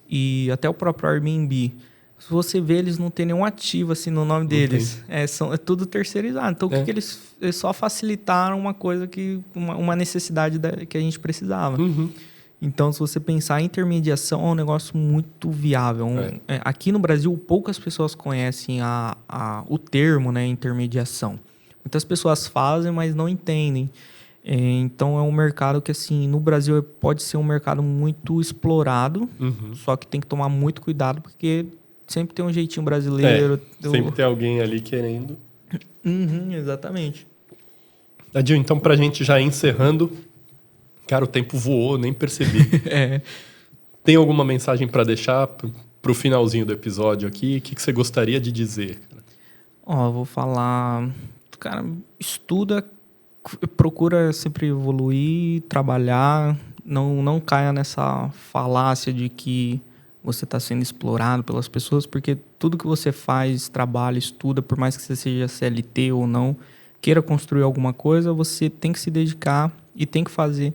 e até o próprio Airbnb. Se você vê, eles não têm nenhum ativo assim no nome deles. É tudo terceirizado. Então, o que eles só facilitaram uma coisa uma necessidade que a gente precisava. Então, se você pensar em intermediação, é um negócio muito viável. Aqui no Brasil, poucas pessoas conhecem o termo, né, intermediação. Muitas pessoas fazem, mas não entendem. Então, é um mercado que, assim, no Brasil pode ser um mercado muito explorado, só que tem que tomar muito cuidado, porque... Sempre tem um jeitinho brasileiro. Sempre tem alguém ali querendo. Exatamente. Adil, então pra gente já ir encerrando, cara, o tempo voou, nem percebi. Tem alguma mensagem para deixar pro finalzinho do episódio aqui? O que você gostaria de dizer? Eu vou falar... Cara, estuda, procura sempre evoluir, trabalhar, não caia nessa falácia de que você está sendo explorado pelas pessoas, porque tudo que você faz, trabalha, estuda, por mais que você seja CLT ou não, queira construir alguma coisa, você tem que se dedicar e tem que fazer.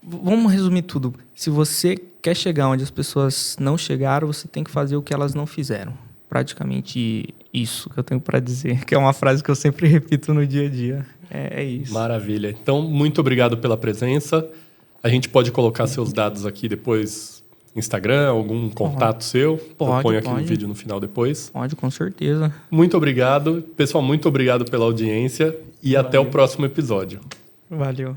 Vamos resumir tudo. Se você quer chegar onde as pessoas não chegaram, você tem que fazer o que elas não fizeram. Praticamente isso que eu tenho para dizer, que é uma frase que eu sempre repito no dia a dia. É isso. Maravilha. Então, muito obrigado pela presença. A gente pode colocar seus dados aqui depois... Instagram, algum contato seu? Eu ponho aqui no vídeo no final depois. Pode, com certeza. Muito obrigado. Pessoal, muito obrigado pela audiência e até o próximo episódio. Valeu.